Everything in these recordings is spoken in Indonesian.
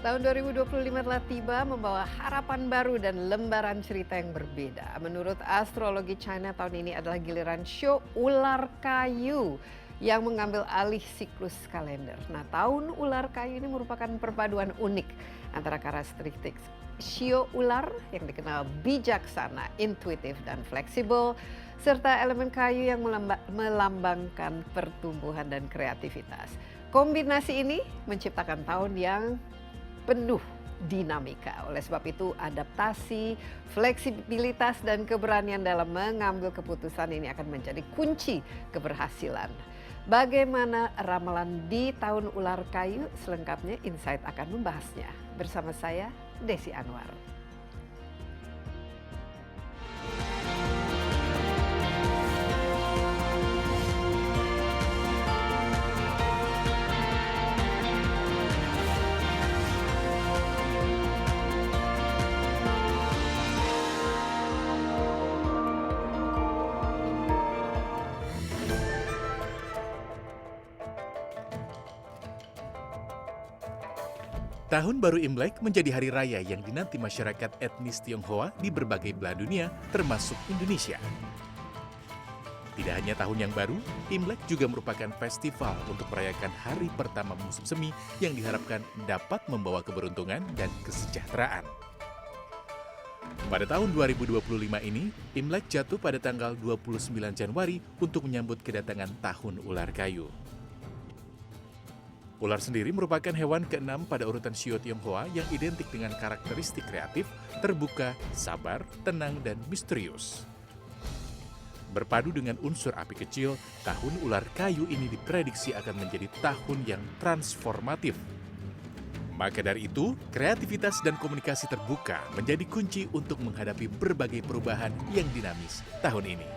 Tahun 2025 telah tiba membawa harapan baru dan lembaran cerita yang berbeda. Menurut astrologi China, tahun ini adalah giliran show ular kayu yang mengambil alih siklus kalender. Nah, tahun ular kayu ini merupakan perpaduan unik antara karakteristik shio ular yang dikenal bijaksana, intuitif, dan fleksibel, serta elemen kayu yang melambangkan pertumbuhan dan kreativitas. Kombinasi ini menciptakan tahun yang penuh dinamika. Oleh sebab itu, adaptasi, fleksibilitas, dan keberanian dalam mengambil keputusan ini akan menjadi kunci keberhasilan. Bagaimana ramalan di tahun ular kayu? Selengkapnya Insight akan membahasnya. Bersama saya, Desi Anwar. Tahun Baru Imlek menjadi hari raya yang dinanti masyarakat etnis Tionghoa di berbagai belahan dunia, termasuk Indonesia. Tidak hanya tahun yang baru, Imlek juga merupakan festival untuk merayakan hari pertama musim semi yang diharapkan dapat membawa keberuntungan dan kesejahteraan. Pada tahun 2025 ini, Imlek jatuh pada tanggal 29 Januari untuk menyambut kedatangan Tahun Ular Kayu. Ular sendiri merupakan hewan keenam pada urutan shio Tionghoa yang identik dengan karakteristik kreatif, terbuka, sabar, tenang, dan misterius. Berpadu dengan unsur api kecil, Tahun Ular Kayu ini diprediksi akan menjadi tahun yang transformatif. Maka dari itu, kreativitas dan komunikasi terbuka menjadi kunci untuk menghadapi berbagai perubahan yang dinamis tahun ini.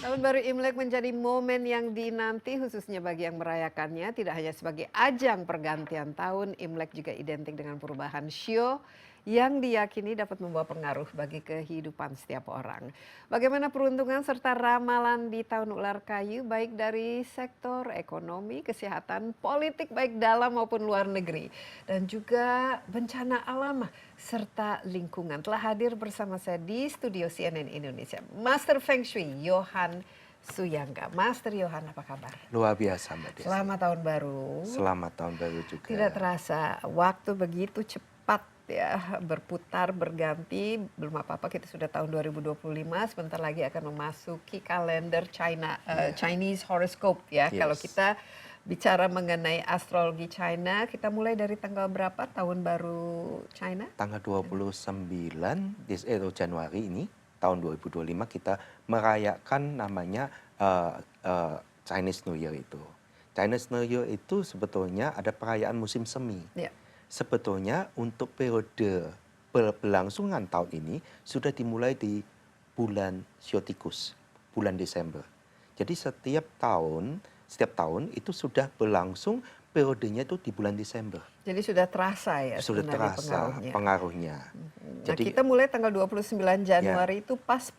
Tahun Baru Imlek menjadi momen yang dinanti khususnya bagi yang merayakannya. Tidak hanya sebagai ajang pergantian tahun, Imlek juga identik dengan perubahan shio yang diyakini dapat membawa pengaruh bagi kehidupan setiap orang. Bagaimana peruntungan serta ramalan di Tahun Ular Kayu baik dari sektor ekonomi, kesehatan, politik baik dalam maupun luar negeri, dan juga bencana alam serta lingkungan. Telah hadir bersama saya di studio CNN Indonesia Master Feng Shui Johan Suyangga. Master Johan, apa kabar? Luar biasa, Mbak Desi. Selamat tahun baru. Selamat tahun baru juga. Tidak terasa, waktu begitu cepat ya, berputar, berganti. Belum apa-apa, kita sudah tahun 2025, sebentar lagi akan memasuki kalender Chinese horoscope ya. Yes. Kalau kita bicara mengenai astrologi China, kita mulai dari tanggal berapa tahun baru China? Tanggal 29 Januari ini, tahun 2025 kita merayakan namanya Chinese New Year itu. Chinese New Year itu sebetulnya ada perayaan musim semi. Ya. Sebetulnya untuk periode berlangsungan tahun ini sudah dimulai di bulan Siotikus, bulan Desember. Jadi setiap tahun itu sudah berlangsung periodenya itu di bulan Desember. Jadi sudah terasa ya Sudah sebenarnya terasa pengaruhnya. Nah, Jadi kita mulai tanggal 29 Januari itu pas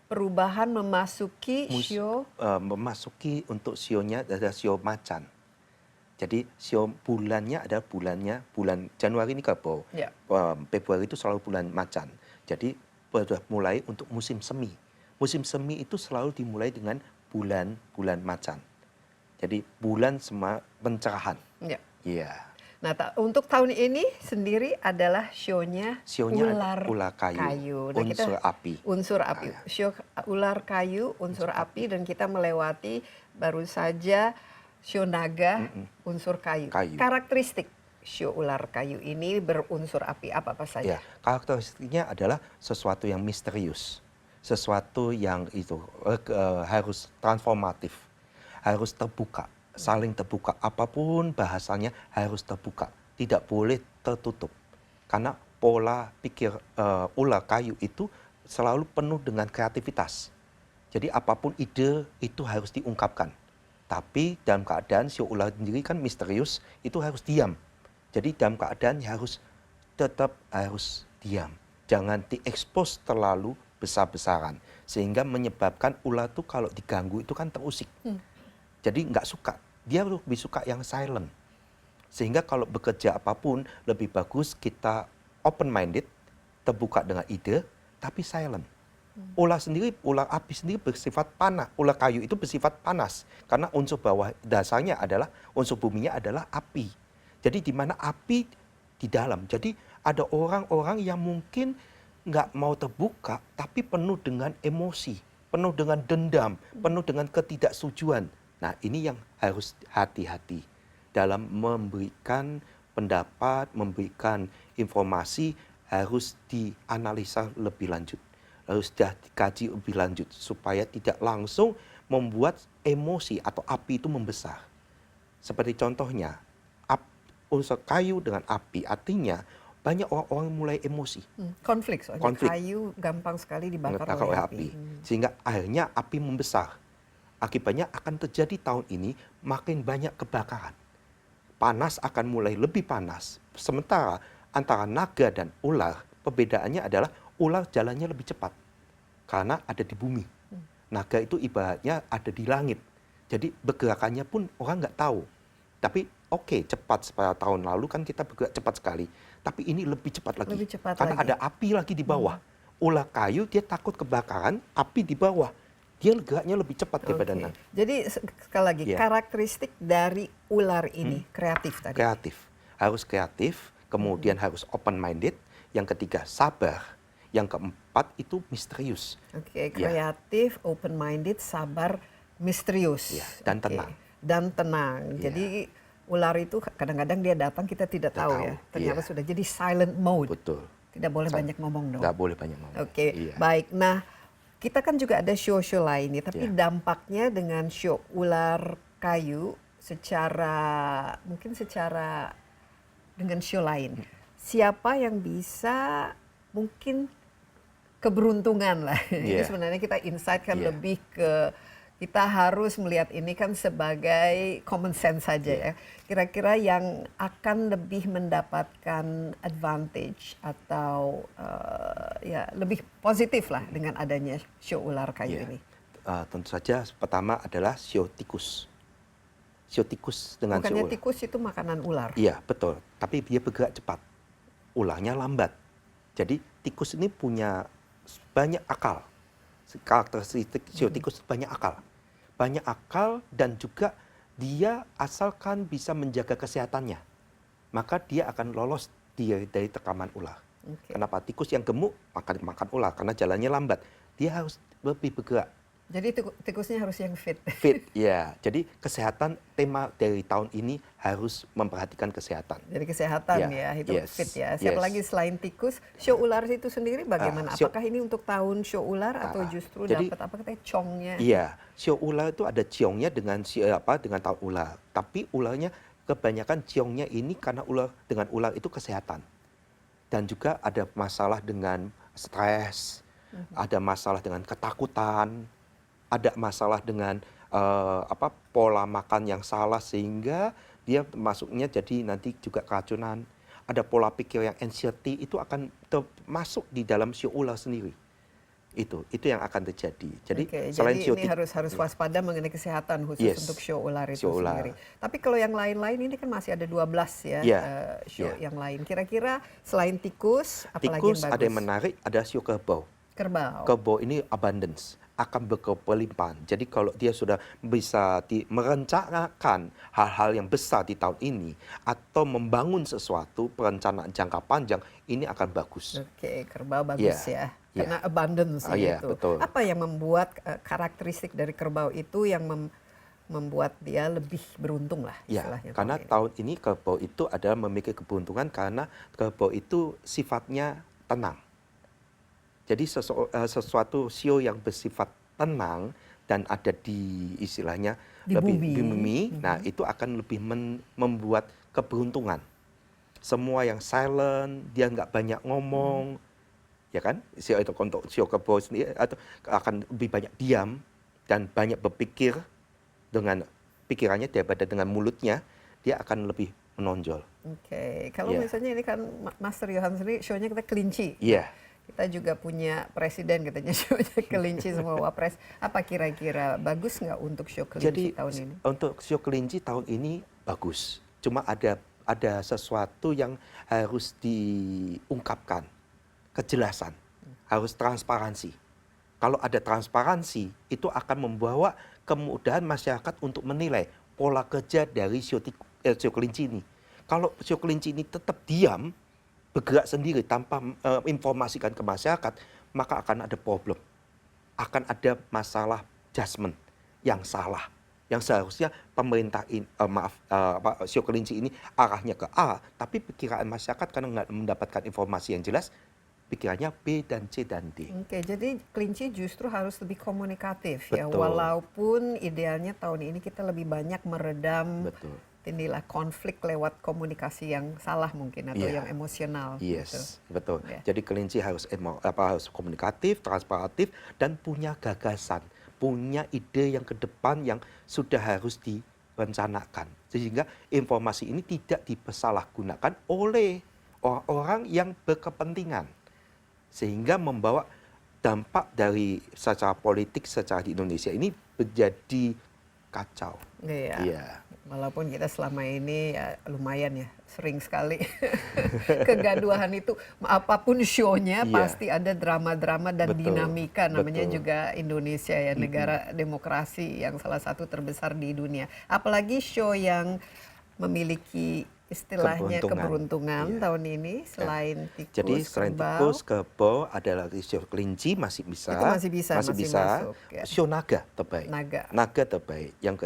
perubahan memasuki shio. memasuki untuk sionya ada sio macan. Jadi sio bulan Januari ini kerbau. Ya. Februari itu selalu bulan macan. Jadi sudah mulai untuk musim semi. Musim semi itu selalu dimulai dengan bulan macan. Jadi bulan pencerahan. Ya. Iya. Nah, untuk tahun ini sendiri adalah sionya ular kayu. Nah, Unsur api. Unsur api. Sio ular kayu, unsur api, dan kita melewati baru saja sio naga, unsur kayu. Karakteristik sio ular kayu ini berunsur api apa saja? Ya, karakteristiknya adalah sesuatu yang misterius, sesuatu yang itu harus transformatif, harus terbuka, saling terbuka. Apapun bahasanya harus terbuka, tidak boleh tertutup. Karena pola pikir ular kayu itu selalu penuh dengan kreativitas. Jadi apapun ide itu harus diungkapkan. Tapi dalam keadaan sio ular sendiri kan misterius, itu harus diam. Jadi dalam keadaan harus tetap harus diam. Jangan diekspos terlalu besar-besaran. Sehingga menyebabkan ular tuh kalau diganggu itu kan terusik. Jadi nggak suka. Dia lebih suka yang silent. Sehingga kalau bekerja apapun lebih bagus kita open-minded, terbuka dengan ide, tapi silent. Ular api sendiri bersifat panas. Ular kayu itu bersifat panas karena unsur bawah dasarnya adalah unsur buminya adalah api. Jadi di mana api di dalam. Jadi ada orang-orang yang mungkin nggak mau terbuka tapi penuh dengan emosi, penuh dengan dendam, penuh dengan ketidaksetujuan. Nah, ini yang harus hati-hati dalam memberikan pendapat, memberikan informasi harus dianalisa lebih lanjut. Harus dikaji lebih lanjut supaya tidak langsung membuat emosi atau api itu membesar. Seperti contohnya, unsur kayu dengan api artinya banyak orang-orang mulai emosi. Konflik soalnya Konflik. kayu gampang sekali dibakar oleh api. Sehingga akhirnya api membesar. Akibatnya akan terjadi tahun ini makin banyak kebakaran. Panas akan mulai lebih panas. Sementara antara naga dan ular, perbedaannya adalah ular jalannya lebih cepat karena ada di bumi. Naga itu ibaratnya ada di langit. Jadi bergerakannya pun orang nggak tahu. Tapi oke, cepat seperti tahun lalu kan kita bergerak cepat sekali. Tapi ini lebih cepat lagi. Lebih cepat karena lagi. ada api lagi di bawah. Ular kayu dia takut kebakaran, api di bawah. Dia geraknya lebih cepat daripada naga. Jadi sekali lagi karakteristik dari ular ini kreatif tadi. Kreatif. Harus kreatif, kemudian harus open-minded. Yang ketiga, sabar. Yang keempat itu misterius. Oke, kreatif, open-minded, sabar, misterius. Ya, dan tenang. Dan tenang. Jadi ular itu kadang-kadang dia datang kita tidak tahu ya. Ternyata sudah jadi silent mode. Betul. Tidak boleh banyak ngomong dong. Nggak boleh banyak ngomong. Oke, baik. Nah, kita kan juga ada show-show lain ya, tapi dampaknya dengan show ular kayu mungkin secara dengan show lain. Siapa yang bisa mungkin keberuntungan lah. Ini sebenarnya kita insight kan lebih ke kita harus melihat ini kan sebagai common sense saja ya. Kira-kira yang akan lebih mendapatkan advantage atau ya lebih positif lah dengan adanya show ular kayu ini. Tentu saja pertama adalah show tikus. Show tikus dengan Bukannya show tikus itu makanan ular? Iya, betul. Tapi dia bergerak cepat. Ularnya lambat. Jadi tikus ini punya banyak akal. Karakteristik show tikus banyak akal. Banyak akal dan juga dia asalkan bisa menjaga kesehatannya, maka dia akan lolos dari tekaman ular. Kenapa? Tikus yang gemuk makan ular karena jalannya lambat. Dia harus lebih bergerak. Jadi tikusnya harus yang fit. Fit, ya. Jadi kesehatan tema dari tahun ini harus memperhatikan kesehatan. Jadi kesehatan itu fit ya. Siapa lagi selain tikus, show ular itu sendiri bagaimana? Apakah ini untuk tahun show ular atau justru dapat apa katanya congnya? Iya, show ular itu ada ciongnya dengan tahun ular. Tapi ularnya kebanyakan ciongnya ini karena dengan ular itu kesehatan. Dan juga ada masalah dengan stres, ada masalah dengan ketakutan, ada masalah dengan pola makan yang salah sehingga dia masuknya jadi nanti juga keracunan. Ada pola pikir yang anxiety itu akan masuk di dalam show ular sendiri. Itu yang akan terjadi. Jadi selain jadi ini harus waspada mengenai kesehatan khusus untuk show ular itu sendiri. Tapi kalau yang lain-lain ini kan masih ada 12 show yang lain. Kira-kira selain tikus apalagi yang bagus? Ada yang menarik, ada show kerbau. Kerbau ini abundance, akan berkelimpahan. Jadi kalau dia sudah bisa merencanakan hal-hal yang besar di tahun ini atau membangun sesuatu perencanaan jangka panjang, ini akan bagus. Oke, kerbau bagus ya. Karena abundance itu. Betul. Apa yang membuat karakteristik dari kerbau itu yang membuat dia lebih beruntung lah istilahnya. Karena tahun ini kerbau itu adalah memiliki keberuntungan karena kerbau itu sifatnya tenang. Jadi sesuatu show yang bersifat tenang dan ada di istilahnya di bumi, nah itu akan lebih membuat keberuntungan. Semua yang silent, dia nggak banyak ngomong, ya kan? Show itu untuk show kerbau sendiri atau akan lebih banyak diam dan banyak berpikir dengan pikirannya daripada dengan mulutnya, dia akan lebih menonjol. Oke, kalau Iya. misalnya ini kan Master Johan sendiri show-nya kita kelinci. Iya. Kita juga punya presiden katanya show-nya kelinci semua wapres. Apa kira-kira bagus nggak untuk show Jadi kelinci tahun ini? untuk show kelinci tahun ini bagus. Cuma ada sesuatu yang harus diungkapkan, kejelasan, harus transparansi. Kalau ada transparansi, itu akan membawa kemudahan masyarakat untuk menilai pola kerja dari show kelinci ini. Kalau show kelinci ini tetap diam, bergerak sendiri tanpa informasikan ke masyarakat, maka akan ada problem. Akan ada masalah judgement yang salah. Yang seharusnya pemerintah show kelinci ini arahnya ke A, tapi pikiran masyarakat karena nggak mendapatkan informasi yang jelas, pikirannya B dan C dan D. Oke, jadi kelinci justru harus lebih komunikatif ya, Betul. walaupun idealnya tahun ini kita lebih banyak meredam Betul. inilah konflik lewat komunikasi yang salah mungkin atau Iya. yang emosional. Yes, gitu. betul. Ya. Jadi kelinci harus harus komunikatif, transparantif, dan punya gagasan, punya ide yang ke depan yang sudah harus direncanakan. Sehingga informasi ini tidak disalahgunakan oleh orang-orang yang berkepentingan. Sehingga membawa dampak dari secara politik secara di Indonesia ini menjadi kacau. Iya. Iya. Walaupun kita selama ini ya lumayan ya sering sekali kegaduhan itu apapun show-nya Iya. pasti ada drama-drama dan Betul, dinamika, namanya betul. juga Indonesia ya, negara demokrasi yang salah satu terbesar di dunia. Apalagi show yang memiliki istilahnya keberuntungan Iya. tahun ini selain tikus, Jadi selain kerbau. tikus, kerbau, ada lagi show kelinci masih bisa. Itu masih bisa, masih masuk, ya. Show naga terbaik. Naga. Terbaik. Yang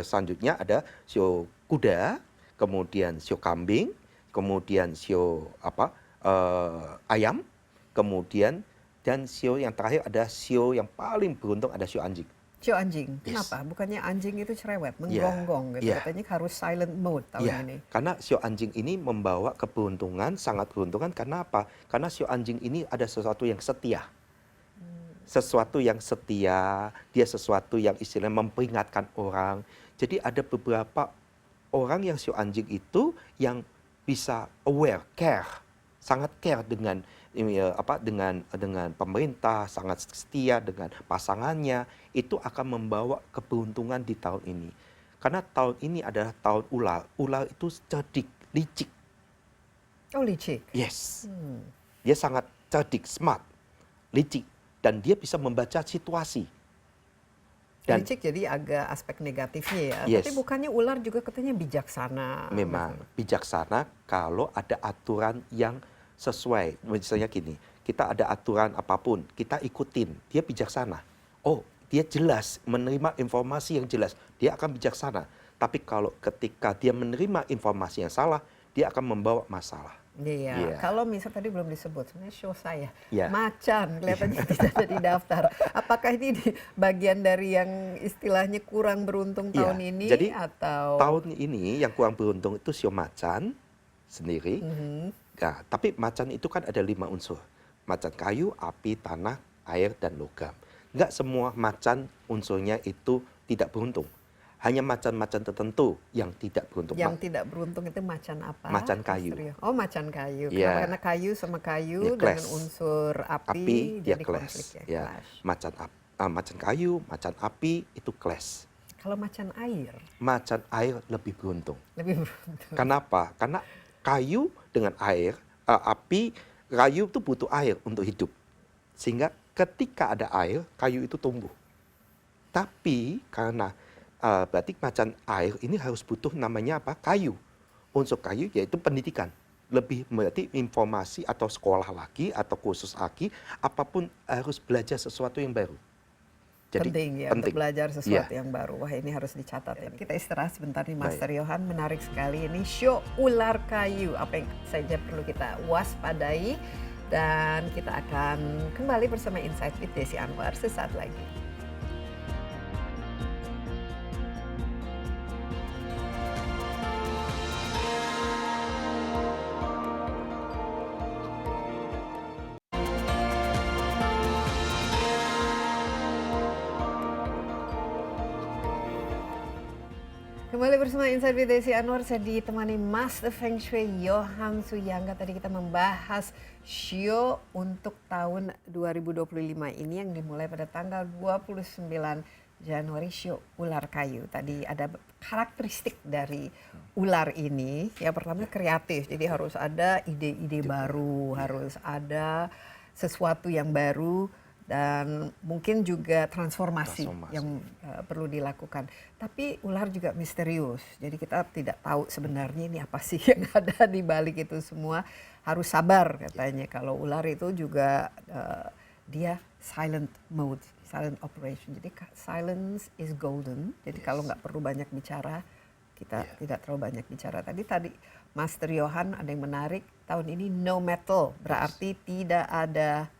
selanjutnya ada show kuda, kemudian show kambing, kemudian show ayam, kemudian dan show yang terakhir ada show yang paling beruntung ada show anjing. Show anjing. Yes. Kenapa? Bukannya anjing itu cerewet, menggonggong gitu. Yeah. Katanya harus silent mode tahun Iya, ini. karena show anjing ini membawa keberuntungan, sangat beruntungan. Karena apa? Karena show anjing ini ada sesuatu yang setia. Sesuatu yang setia, dia sesuatu yang istilahnya memperingatkan orang. Jadi ada beberapa orang yang show anjing itu yang bisa aware, care, sangat care dengan dengan pemerintah, sangat setia dengan pasangannya, itu akan membawa keberuntungan di tahun ini. Karena tahun ini adalah tahun ular. Ular itu cerdik, licik. Oh, licik. Yes. Dia sangat cerdik, smart, licik, dan dia bisa membaca situasi. Dan Licik jadi agak aspek negatifnya ya. Yes. Tapi bukannya ular juga katanya bijaksana. memang bijaksana kalau ada aturan yang sesuai. Misalnya gini, kita ada aturan apapun, kita ikutin, dia bijaksana. Oh, dia jelas, menerima informasi yang jelas, dia akan bijaksana. Tapi kalau ketika dia menerima informasi yang salah, dia akan membawa masalah. Iya. Iya. Kalau misal tadi belum disebut, sebenarnya show saya Iya. macan kelihatannya tidak ada di daftar. Apakah ini di bagian dari yang istilahnya kurang beruntung Iya. tahun ini Jadi, atau Tahun show yang kurang beruntung itu show macan sendiri. Nah, tapi macan itu kan ada 5 unsur. Macan kayu, api, tanah, air, dan logam. Nggak semua macan unsurnya itu tidak beruntung. Hanya macan-macan tertentu yang tidak beruntung. yang tidak beruntung itu macan apa? Macan kayu. Mas Rio? Oh, macan kayu. Iya. Karena kayu sama kayu Ya, dengan clash. unsur api, Dia jadi clash. konflik ya. Ya, Clash. macan kayu, macan api itu clash. Kalau macan air Macan air lebih beruntung. lebih beruntung. Kenapa? Karena kayu dengan air, api, kayu itu butuh air untuk hidup. Sehingga ketika ada air, kayu itu tumbuh. Tapi karena berarti macan air ini harus butuh namanya apa? Kayu. Unsur kayu yaitu pendidikan. Lebih berarti informasi atau sekolah lagi atau kursus lagi, apapun harus belajar sesuatu yang baru. Jadi Penting ya untuk belajar sesuatu yang baru. Wah, ini harus dicatat ya. Kita istirahat sebentar nih, Master Johan. Menarik sekali ini show ular kayu. Apa yang saja perlu kita waspadai, dan kita akan kembali bersama Insight with Desi Anwar sesaat lagi. Kembali bersama Insight with Desi Anwar, saya ditemani Master Feng Shui Johan Suyangga. Tadi kita membahas show untuk tahun 2025 ini yang dimulai pada tanggal 29 Januari, show ular kayu. Tadi ada karakteristik dari ular ini, ya pertama kreatif, jadi harus ada ide-ide baru, harus ada sesuatu yang baru, dan mungkin juga transformasi. Yang perlu dilakukan. Tapi ular juga misterius, jadi kita tidak tahu sebenarnya ini apa sih yang ada di balik itu semua. Harus sabar katanya. Kalau ular itu juga dia silent mode, silent operation. Jadi silence is golden. Jadi kalau nggak perlu banyak bicara, kita tidak terlalu banyak bicara. Tadi Master Johan ada yang menarik, tahun ini no metal, berarti tidak ada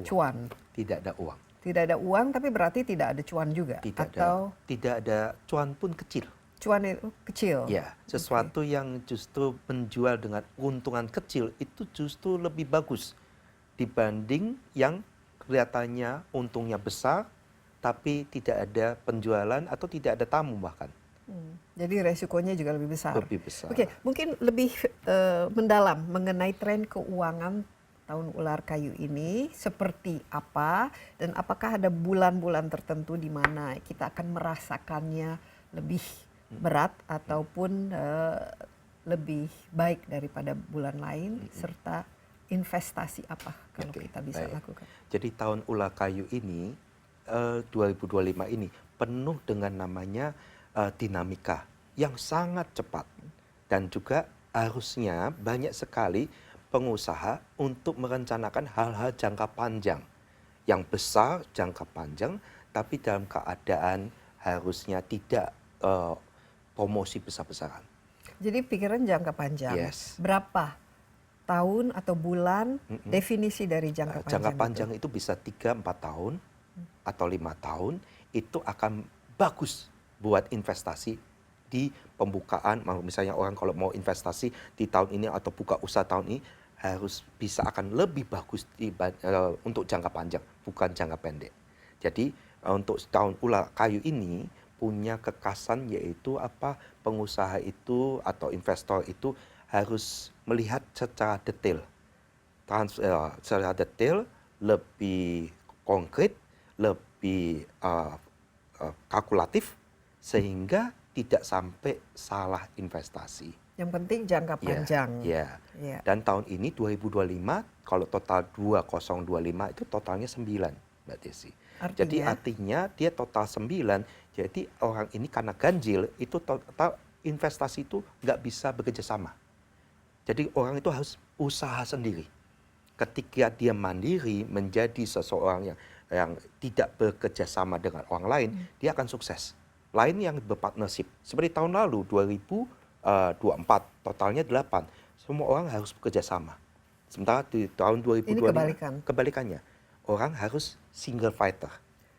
cuan. Tidak ada uang. Tidak ada uang, tapi berarti tidak ada cuan juga. Tidak ada cuan pun kecil. Cuan itu kecil. Ya, sesuatu yang justru menjual dengan keuntungan kecil itu justru lebih bagus dibanding yang kelihatannya untungnya besar, tapi tidak ada penjualan atau tidak ada tamu bahkan. Jadi resikonya juga lebih besar. Lebih besar. Oke, mungkin lebih mendalam mengenai tren keuangan tahun ular kayu ini seperti apa, dan apakah ada bulan-bulan tertentu di mana kita akan merasakannya lebih berat ataupun lebih baik daripada bulan lain, serta investasi apa kalau kita bisa lakukan. Jadi tahun ular kayu ini 2025 ini penuh dengan namanya dinamika yang sangat cepat, dan juga harusnya banyak sekali pengusaha untuk merencanakan hal-hal jangka panjang yang besar, jangka panjang, tapi dalam keadaan harusnya tidak promosi besar-besaran. Jadi pikiran jangka panjang. Yes. Berapa tahun atau bulan definisi dari jangka panjang? Jangka panjang itu bisa 3-4 tahun atau 5 tahun, itu akan bagus buat investasi di pembukaan. Misalnya orang kalau mau investasi di tahun ini atau buka usaha tahun ini, harus bisa akan lebih bagus untuk jangka panjang, bukan jangka pendek. Jadi untuk tahun ular kayu ini punya kekasan, yaitu apa, pengusaha itu atau investor itu harus melihat secara detail, secara detail, lebih konkret, lebih kalkulatif, sehingga tidak sampai salah investasi. Yang penting jangka panjang. Ya. Dan tahun ini 2025, kalau total 2025 itu totalnya 9, Mbak Desi. Jadi artinya dia total 9, jadi orang ini karena ganjil, itu total investasi itu nggak bisa bekerja sama. Jadi orang itu harus usaha sendiri. Ketika dia mandiri menjadi seseorang yang tidak bekerja sama dengan orang lain, dia akan sukses. Lain yang berpartnership. Seperti tahun lalu, 2024, totalnya 8. Semua orang harus bekerja sama. Sementara di tahun 2025, ini kebalikannya. Orang harus single fighter.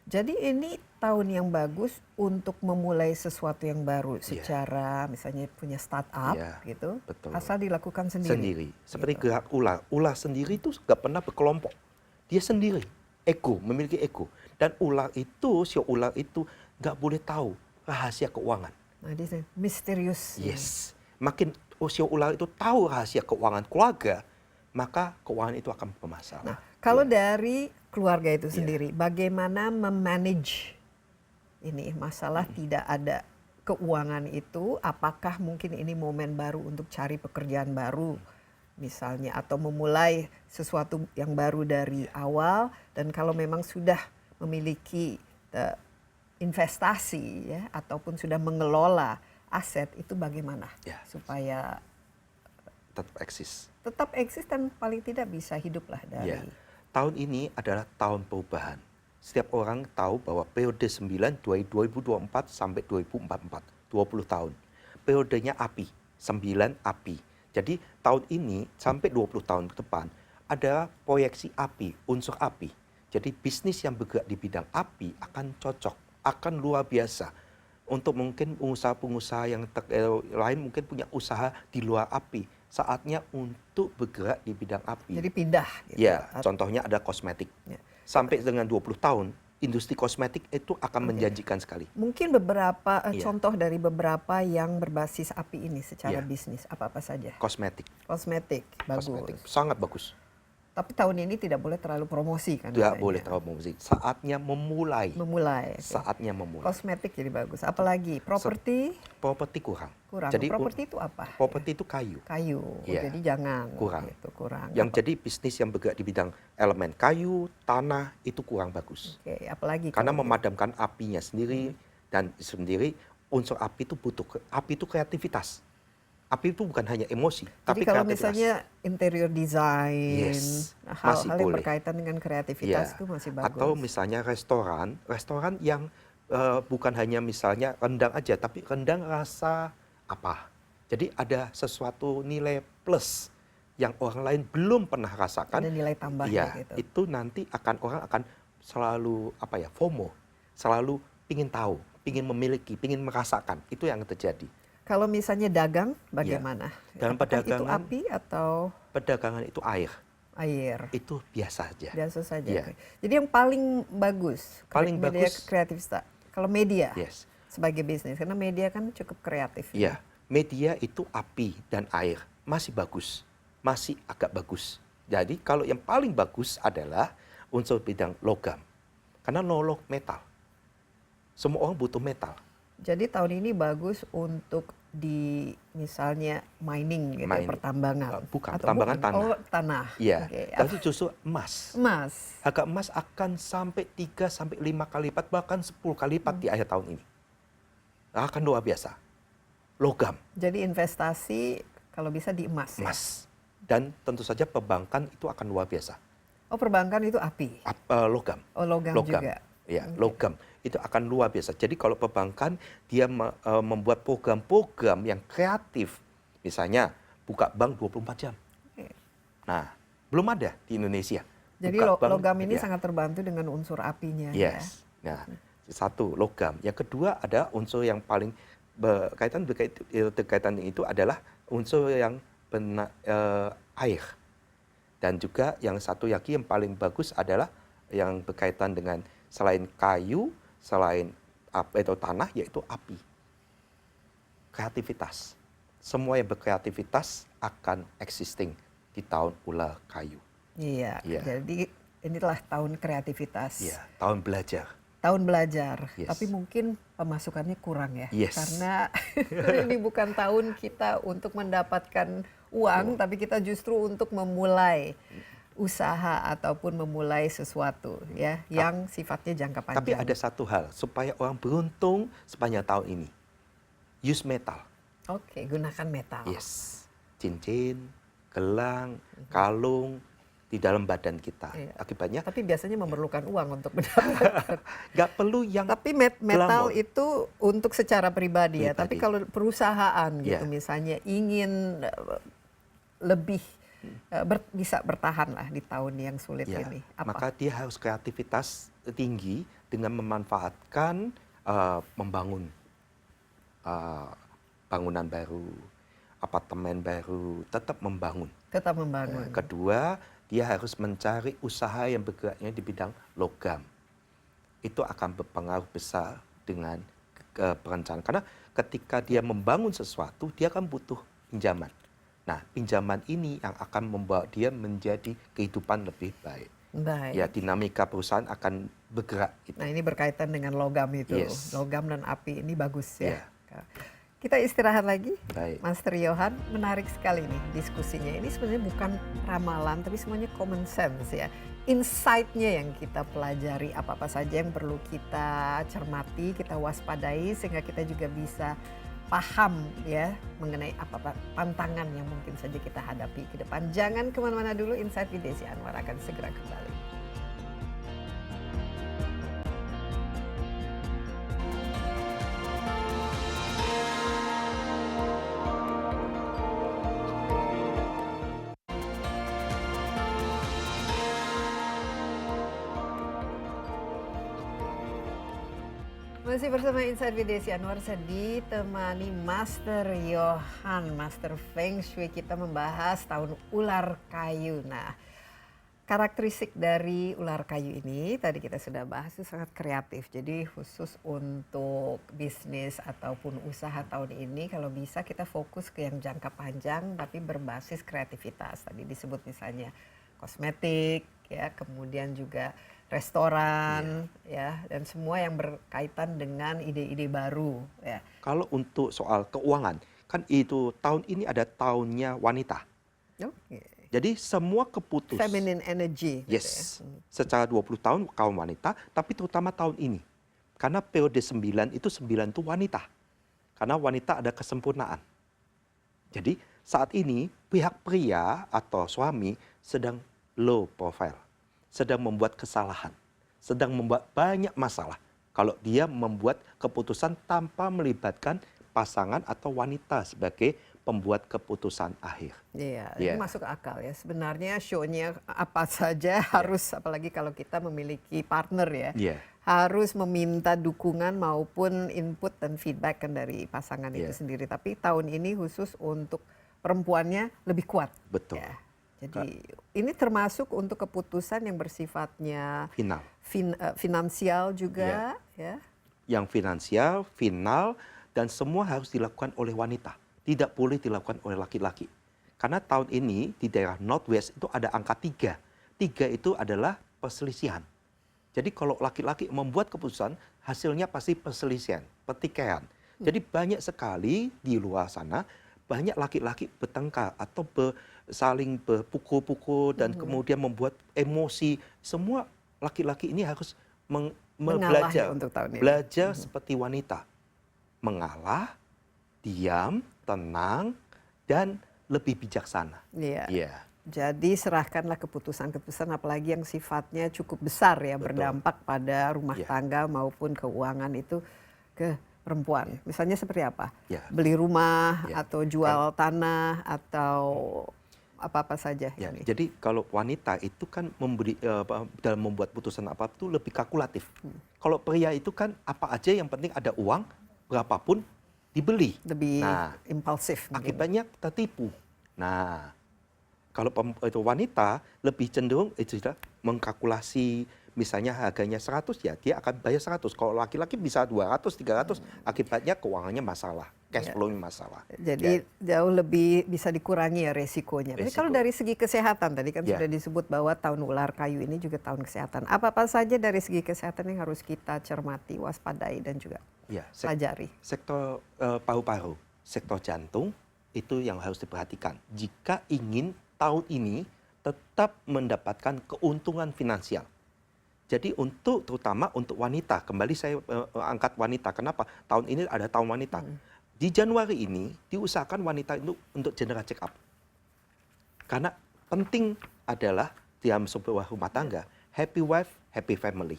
Jadi ini tahun yang bagus untuk memulai sesuatu yang baru secara misalnya punya startup gitu. Betul. Asal dilakukan sendiri. Seperti gerak ular. Ular sendiri itu nggak pernah berkelompok. Dia sendiri. Ego, memiliki ego. Dan ular itu, si ular itu nggak boleh tahu rahasia keuangan. Nah, dia misterius. Yes. Makin usia ular itu tahu rahasia keuangan keluarga, maka keuangan itu akan bermasalah. Nah, kalau dari keluarga itu sendiri, bagaimana memanage ini masalah tidak ada keuangan itu? Apakah mungkin ini momen baru untuk cari pekerjaan baru, misalnya, atau memulai sesuatu yang baru dari awal? Dan kalau memang sudah memiliki investasi ya, ataupun sudah mengelola aset, itu bagaimana supaya tetap eksis dan paling tidak bisa hiduplah dari tahun ini adalah tahun perubahan. Setiap orang tahu bahwa periode 9 2024 sampai 2044, 20 tahun. Periodenya api, 9 api. Jadi tahun ini sampai 20 tahun ke depan ada proyeksi api, unsur api. Jadi bisnis yang bergerak di bidang api akan cocok, akan luar biasa. Untuk mungkin pengusaha-pengusaha yang lain mungkin punya usaha di luar api, saatnya untuk bergerak di bidang api. Jadi pindah. Gitu. Ya, contohnya ada kosmetik. Sampai dengan 20 tahun industri kosmetik itu akan menjanjikan sekali. Mungkin beberapa Iya. contoh dari beberapa yang berbasis api ini secara Iya. bisnis apa-apa saja. Kosmetik, Kosmetik, bagus. kosmetik sangat bagus. Tapi tahun ini tidak boleh terlalu promosi kan? Tidak katanya. boleh terlalu promosi. Saatnya memulai. Memulai. oke. Saatnya memulai. Kosmetik jadi bagus. Apalagi properti Properti kurang. kurang. Jadi Properti itu apa? properti itu kayu. Kayu. Iya. Jadi jangan. Kurang. Gitu, kurang. Yang jadi bisnis yang bergerak di bidang elemen kayu, tanah itu kurang bagus. Oke, apalagi Karena kalau- memadamkan apinya sendiri dan sendiri unsur api itu butuh api itu kreativitas. Api itu bukan hanya emosi, Jadi tapi kalau kreativitas. misalnya interior design, Yes, hal-hal masih yang boleh. berkaitan dengan kreativitas Iya. itu masih bagus. Atau misalnya restoran yang bukan hanya misalnya rendang aja, tapi rendang rasa apa. Jadi ada sesuatu nilai plus yang orang lain belum pernah rasakan. ada nilai tambah Iya, gitu. itu nanti orang akan selalu FOMO, selalu pingin tahu, pingin memiliki, pingin merasakan. Itu yang terjadi. Kalau misalnya dagang, bagaimana? Dalam Apakah itu perdagangan- api atau Perdagangan itu air, air? itu biasa aja. Biasa saja. Iya. oke. Jadi yang paling bagus, Paling media bagus- kreativitas. Kalau media Yes. sebagai bisnis, karena media kan cukup kreatif. Iya, media itu api dan air masih bagus, masih agak bagus. Jadi kalau yang paling bagus adalah unsur bidang logam, karena nolok metal. Semua orang butuh metal. Jadi tahun ini bagus untuk di misalnya mining gitu, ya, Mining. pertambangan. Bukan, Atau tambangan tanah. Oh, tanah. Iya, Oke. tapi justru emas. Emas. Harga emas akan sampai 3 sampai 5 kali lipat, bahkan 10 kali lipat di akhir tahun ini. Akan luar biasa. Logam, Jadi investasi kalau bisa di emas. Ya? emas. Dan tentu saja perbankan itu akan luar biasa. Oh, perbankan itu api. Logam. Oh, logam juga. Ya, Oke. logam itu akan luar biasa. Jadi kalau perbankan dia membuat program-program yang kreatif, misalnya buka bank 24 jam. Oke. Nah, belum ada di Indonesia. Jadi Buka bank, logam ini ya. sangat terbantu dengan unsur apinya. Ya? Yes. Nah, satu logam. Yang kedua ada unsur yang paling berkaitan itu adalah unsur yang air. Dan juga yang satu lagi yang paling bagus adalah yang berkaitan dengan selain kayu, selain atau tanah, yaitu api. Kreativitas. Semua yang berkreativitas akan existing di tahun ular kayu. Iya. Iya. Jadi inilah tahun kreativitas. Iya, tahun belajar. Tahun belajar, Yes. tapi mungkin pemasukannya kurang ya, Yes. karena ini bukan tahun kita untuk mendapatkan uang, tapi kita justru untuk memulai usaha ataupun memulai sesuatu ya, yang sifatnya jangka panjang. Tapi ada satu hal, supaya orang beruntung sepanjang tahun ini. Use metal. Oke, gunakan metal. Yes. Cincin, gelang, kalung di dalam badan kita. Iya. Akibatnya Tapi biasanya memerlukan uang untuk mendapatkan. nggak perlu yang Tapi metal glamour. itu untuk secara pribadi ya. Tapi Pribadi. kalau perusahaan gitu Iya. misalnya ingin lebih bisa bertahan lah di tahun yang sulit ya, ini. Apa? maka dia harus kreativitas tinggi dengan memanfaatkan membangun bangunan baru, apartemen baru, tetap membangun. Tetap membangun. Kedua, dia harus mencari usaha yang bergeraknya di bidang logam. Itu akan berpengaruh besar dengan perencanaan. Karena ketika dia membangun sesuatu, dia kan butuh pinjaman. Nah, pinjaman ini yang akan membawa dia menjadi kehidupan lebih baik. Baik. Ya, dinamika perusahaan akan bergerak. Gitu. Nah, ini berkaitan dengan logam itu. Yes. Logam dan api ini bagus ya. Iya. Kita istirahat lagi. Baik. Master Johan, menarik sekali nih diskusinya. Ini sebenarnya bukan ramalan, tapi semuanya common sense ya. Insight-nya yang kita pelajari, apa-apa saja yang perlu kita cermati, kita waspadai, sehingga kita juga bisa paham ya mengenai apa tantangan yang mungkin saja kita hadapi ke depan. Jangan kemana-mana dulu, Insight with Desi Anwar akan segera kembali. Masih bersama Insight with Desi Anwar, saya ditemani Master Johan, Master Feng Shui. Kita membahas tahun ular kayu. Nah, karakteristik dari ular kayu ini tadi kita sudah bahas itu sangat kreatif. Jadi khusus untuk bisnis ataupun usaha tahun ini kalau bisa kita fokus ke yang jangka panjang tapi berbasis kreativitas. Tadi disebut misalnya kosmetik ya, kemudian juga restoran ya, dan semua yang berkaitan dengan ide-ide baru ya. Kalau untuk soal keuangan, kan itu tahun ini ada tahunnya wanita. Oke. Jadi semua keputusan Feminine energy. yes, Gitu ya. secara 20 tahun kaum wanita, tapi terutama tahun ini. Karena periode 9 itu wanita. Karena wanita ada kesempurnaan. Jadi saat ini pihak pria atau suami sedang low profile, sedang membuat kesalahan, sedang membuat banyak masalah. Kalau dia membuat keputusan tanpa melibatkan pasangan atau wanita sebagai pembuat keputusan akhir. Iya, Iya. ini masuk akal ya. Sebenarnya show-nya apa saja harus, apalagi kalau kita memiliki partner ya, Iya. harus meminta dukungan maupun input dan feedback kan dari pasangan itu Iya. sendiri. Tapi tahun ini khusus untuk perempuannya lebih kuat. Betul. Ya. Jadi ini termasuk untuk keputusan yang bersifatnya Final. finansial juga ya. Yang finansial, final, dan semua harus dilakukan oleh wanita. Tidak boleh dilakukan oleh laki-laki. Karena tahun ini di daerah Northwest itu ada angka 3. 3 itu adalah perselisihan. Jadi kalau laki-laki membuat keputusan, hasilnya pasti perselisihan, pertikaian. Jadi banyak sekali di luar sana, banyak laki-laki bertengkar atau saling berpukul-pukul dan kemudian membuat emosi. Semua laki-laki ini harus Mengalah ya belajar, untuk tahun ini. belajar seperti wanita. Mengalah, diam, tenang, dan lebih bijaksana. Iya. Iya. Jadi serahkanlah keputusan-keputusan apalagi yang sifatnya cukup besar ya, Betul. berdampak pada rumah Ya. tangga maupun keuangan itu ke perempuan. Misalnya seperti apa? Ya. Beli rumah Ya. atau jual tanah atau apa-apa saja Ya, ini. jadi kalau wanita itu kan dalam membuat putusan apa itu lebih kalkulatif. Kalau pria itu kan apa aja yang penting ada uang, berapapun dibeli. Lebih Nah, impulsif mungkin. akibatnya tertipu. Nah, kalau itu wanita lebih cenderung itu sudah mengkalkulasi, misalnya harganya 100 ya dia akan bayar 100. Kalau laki-laki bisa 200, 300, akibatnya keuangannya masalah, cash Ya. flow-nya masalah. Jadi jauh lebih bisa dikurangi ya resikonya. Tapi kalau Resiko. dari segi kesehatan tadi kan Ya. sudah disebut bahwa tahun ular kayu ini juga tahun kesehatan. Apa-apa saja dari segi kesehatan yang harus kita cermati, waspadai dan juga Ya, pelajari? sektor paru-paru, sektor jantung itu yang harus diperhatikan. Jika ingin tahun ini tetap mendapatkan keuntungan finansial. Jadi terutama untuk wanita, kembali saya angkat wanita. Kenapa? Tahun ini ada tahun wanita. Di Januari ini diusahakan wanita itu untuk general check up. Karena penting adalah dalam sebuah rumah tangga, happy wife, happy family.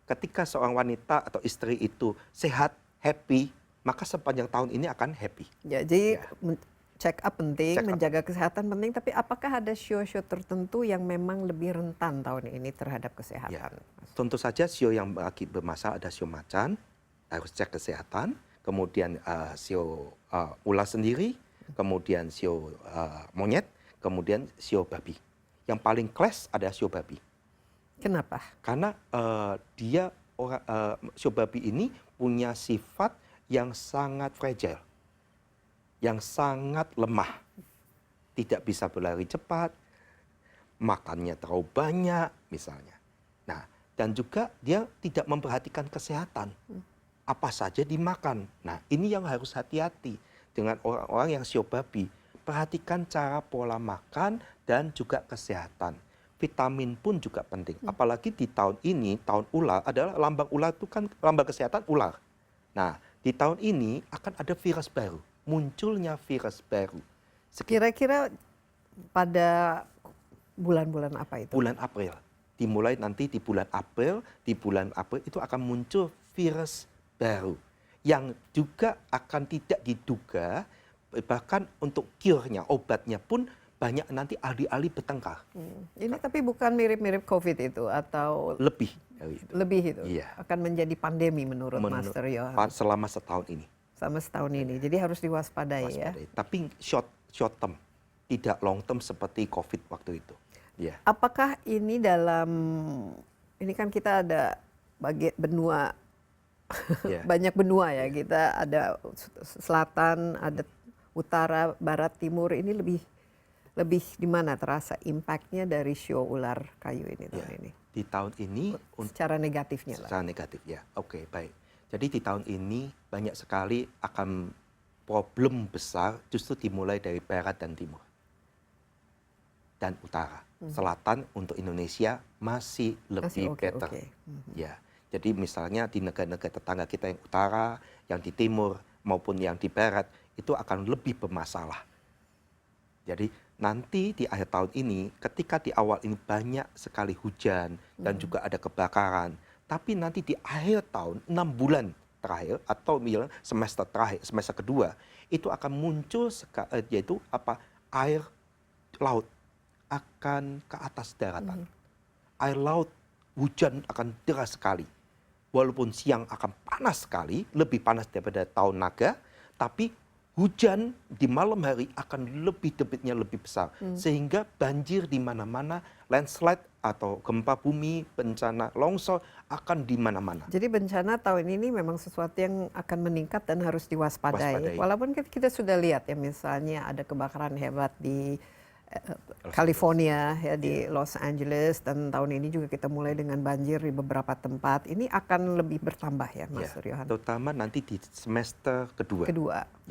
Ketika seorang wanita atau istri itu sehat, happy, maka sepanjang tahun ini akan happy. Ya, jadi Ya. check up penting, Check up. menjaga kesehatan penting, tapi apakah ada show-show tertentu yang memang lebih rentan tahun ini terhadap Ya. kesehatan? Tentu saja sio yang lagi bermasalah ada sio macan, harus cek kesehatan. Kemudian sio ular sendiri, kemudian sio monyet, kemudian sio babi. Yang paling clash ada sio babi. Kenapa? Karena sio babi ini punya sifat yang sangat fragile, yang sangat lemah, tidak bisa berlari cepat, makannya terlalu banyak misalnya. Nah, dan juga dia tidak memperhatikan kesehatan. Apa saja dimakan. Nah, ini yang harus hati-hati dengan orang-orang yang sio babi. Perhatikan cara pola makan dan juga kesehatan. Vitamin pun juga penting. Apalagi di tahun ini, tahun ular adalah lambang ular itu kan lambang kesehatan ular. Nah, di tahun ini akan ada virus baru. Munculnya virus baru. Kira-kira pada bulan-bulan apa itu? Bulan April. Dimulai nanti di bulan April itu akan muncul virus baru. Yang juga akan tidak diduga, bahkan untuk cure-nya, obatnya pun banyak nanti ahli-ahli bertengkar. Ini tapi bukan mirip-mirip COVID itu atau Lebih dari itu. lebih itu? Iya. Akan menjadi pandemi menurut Master Johan Selama setahun ini. sama setahun ini. Jadi harus diwaspadai ya. Waspadai. Tapi short term, tidak long term seperti COVID waktu itu. Ya. Apakah ini ini kan kita ada benua, Ya. banyak benua ya, kita ada selatan, ada utara, barat, timur, ini lebih di mana terasa impactnya dari show ular kayu ini tahun ini? Di tahun ini Secara negatifnya lah. secara negatif ya. Oke, baik. Jadi di tahun ini banyak sekali akan problem besar justru dimulai dari barat dan timur dan utara. Selatan untuk Indonesia masih lebih better. Ya. Jadi misalnya di negara-negara tetangga kita yang utara, yang di timur maupun yang di barat itu akan lebih bermasalah. Jadi nanti di akhir tahun ini ketika di awal ini banyak sekali hujan dan juga ada kebakaran, tapi nanti di akhir tahun 6 bulan terakhir atau bilang semester terakhir, semester kedua itu akan muncul yaitu air laut akan ke atas daratan. Air laut hujan akan deras sekali. Walaupun siang akan panas sekali, lebih panas daripada tahun naga, tapi hujan di malam hari akan debitnya lebih besar. Sehingga banjir di mana-mana, landslide atau gempa bumi, bencana longsor akan di mana-mana. Jadi bencana tahun ini memang sesuatu yang akan meningkat dan harus diwaspadai. Walaupun kita sudah lihat ya, misalnya ada kebakaran hebat di California ya, di Los Angeles, dan tahun ini juga kita mulai dengan banjir di beberapa tempat. Ini akan lebih bertambah ya, Mas Suryohan? Terutama nanti di semester kedua.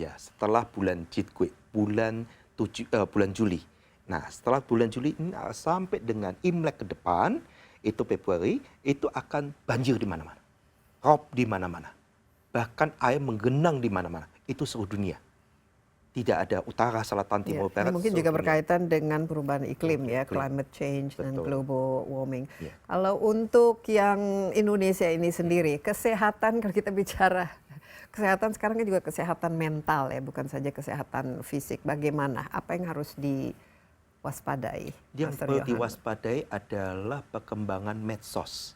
Ya, setelah bulan Jitgwe, bulan Juli. Nah, setelah bulan Juli ini sampai dengan Imlek ke depan, itu Februari, itu akan banjir di mana-mana. Rob di mana-mana. Bahkan air menggenang di mana-mana. Itu seluruh dunia. Tidak ada utara, selatan, timur, barat. Mungkin juga berkaitan dengan perubahan iklim ya, climate change dan global warming. Kalau untuk yang Indonesia ini sendiri, kesehatan, kalau kita bicara kesehatan sekarang kan juga kesehatan mental ya, bukan saja kesehatan fisik. Bagaimana? Apa yang harus diwaspadai? Yang perlu diwaspadai adalah perkembangan medsos.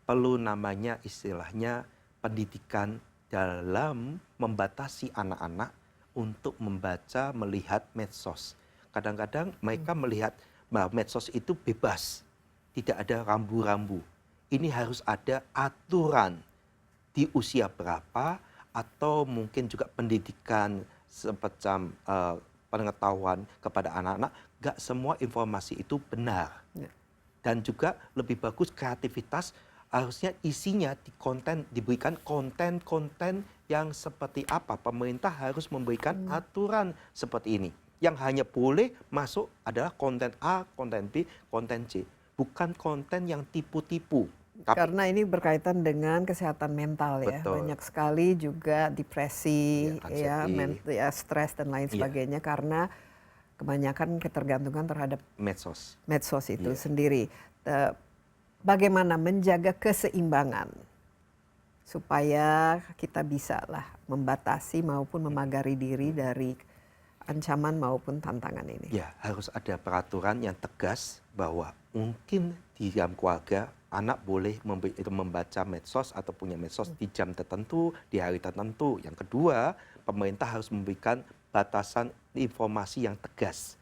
Perlu namanya istilahnya pendidikan dalam membatasi anak-anak untuk membaca, melihat medsos. Kadang-kadang mereka melihat bahwa medsos itu bebas, tidak ada rambu-rambu. Ini harus ada aturan di usia berapa, atau mungkin juga pendidikan semacam pengetahuan kepada anak-anak. Gak semua informasi itu benar. Dan juga lebih bagus kreativitas, harusnya isinya diberikan konten-konten yang seperti apa. Pemerintah harus memberikan aturan seperti ini. Yang hanya boleh masuk adalah konten A, konten B, konten C. Bukan konten yang tipu-tipu. Karena ini berkaitan dengan kesehatan mental ya. Banyak sekali juga depresi, stres dan lain sebagainya. Karena kebanyakan ketergantungan terhadap medsos itu sendiri. Bagaimana menjaga keseimbangan supaya kita bisa lah membatasi maupun memagari diri dari ancaman maupun tantangan ini? Ya, harus ada peraturan yang tegas bahwa mungkin di dalam keluarga anak boleh membaca medsos atau punya medsos di jam tertentu, di hari tertentu. Yang kedua, pemerintah harus memberikan batasan informasi yang tegas.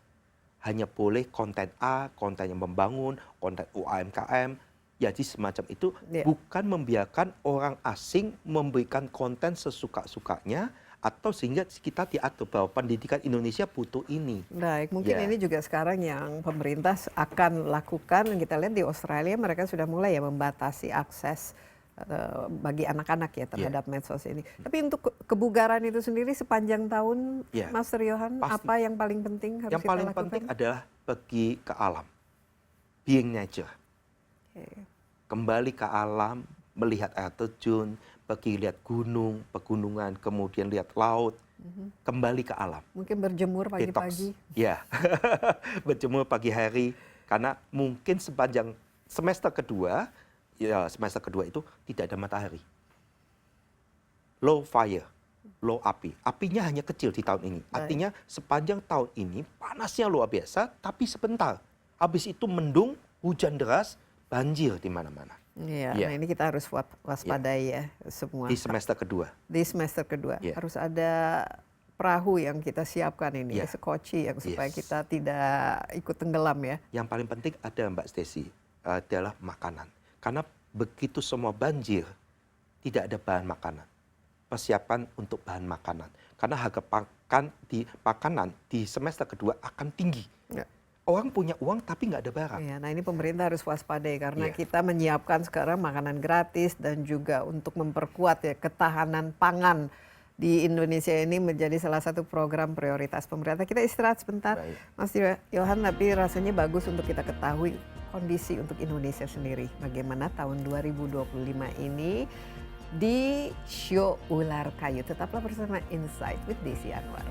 Hanya boleh konten A, konten yang membangun, konten UMKM. Jadi semacam itu, bukan membiarkan orang asing memberikan konten sesuka-sukanya, atau sehingga kita diatur bahwa pendidikan Indonesia butuh ini. Baik, mungkin ini juga sekarang yang pemerintah akan lakukan. Kita lihat di Australia mereka sudah mulai ya membatasi akses bagi anak-anak ya terhadap medsos ini. Tapi untuk kebugaran itu sendiri sepanjang tahun, Mas Suryohan, apa yang paling penting harus kita lakukan? Yang paling penting adalah pergi ke alam, being nature. Kembali ke alam, melihat air terjun, pergi lihat gunung, pegunungan, kemudian lihat laut, kembali ke alam. Mungkin berjemur pagi-pagi. Ya, berjemur pagi hari, karena mungkin sepanjang semester kedua itu tidak ada matahari. Low fire, low api. Apinya hanya kecil di tahun ini. Artinya sepanjang tahun ini panasnya luar biasa, tapi sebentar. Habis itu mendung, hujan deras, banjir di mana-mana. Iya, nah ini kita harus waspadai ya semua. Di semester kedua. Di semester kedua harus ada perahu yang kita siapkan ini, Ya. sekoci yang supaya Yes. kita tidak ikut tenggelam ya. Yang paling penting ada Mbak Stesi adalah makanan. Karena begitu semua banjir, tidak ada bahan makanan. Persiapan untuk bahan makanan. Karena harga makanan di semester kedua akan tinggi. Ya. Orang punya uang tapi nggak ada barang. Ya, nah ini pemerintah harus waspadai karena Iya. kita menyiapkan sekarang makanan gratis dan juga untuk memperkuat ya ketahanan pangan di Indonesia ini menjadi salah satu program prioritas pemerintah. Kita istirahat sebentar, Baik. Mas Johan, tapi rasanya bagus untuk kita ketahui kondisi untuk Indonesia sendiri. Bagaimana tahun 2025 ini di Show Ular Kayu. Tetaplah bersama Insight with Desi Anwar.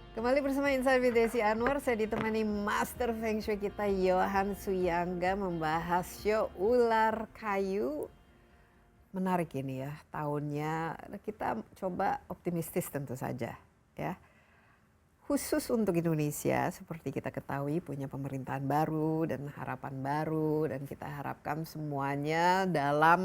Kembali bersama Insight with Desi Anwar, saya ditemani Master Feng Shui kita Johan Suyangga membahas show Ular Kayu. Menarik ini ya, tahunnya kita coba optimistis tentu saja ya. Khusus untuk Indonesia, seperti kita ketahui punya pemerintahan baru dan harapan baru dan kita harapkan semuanya dalam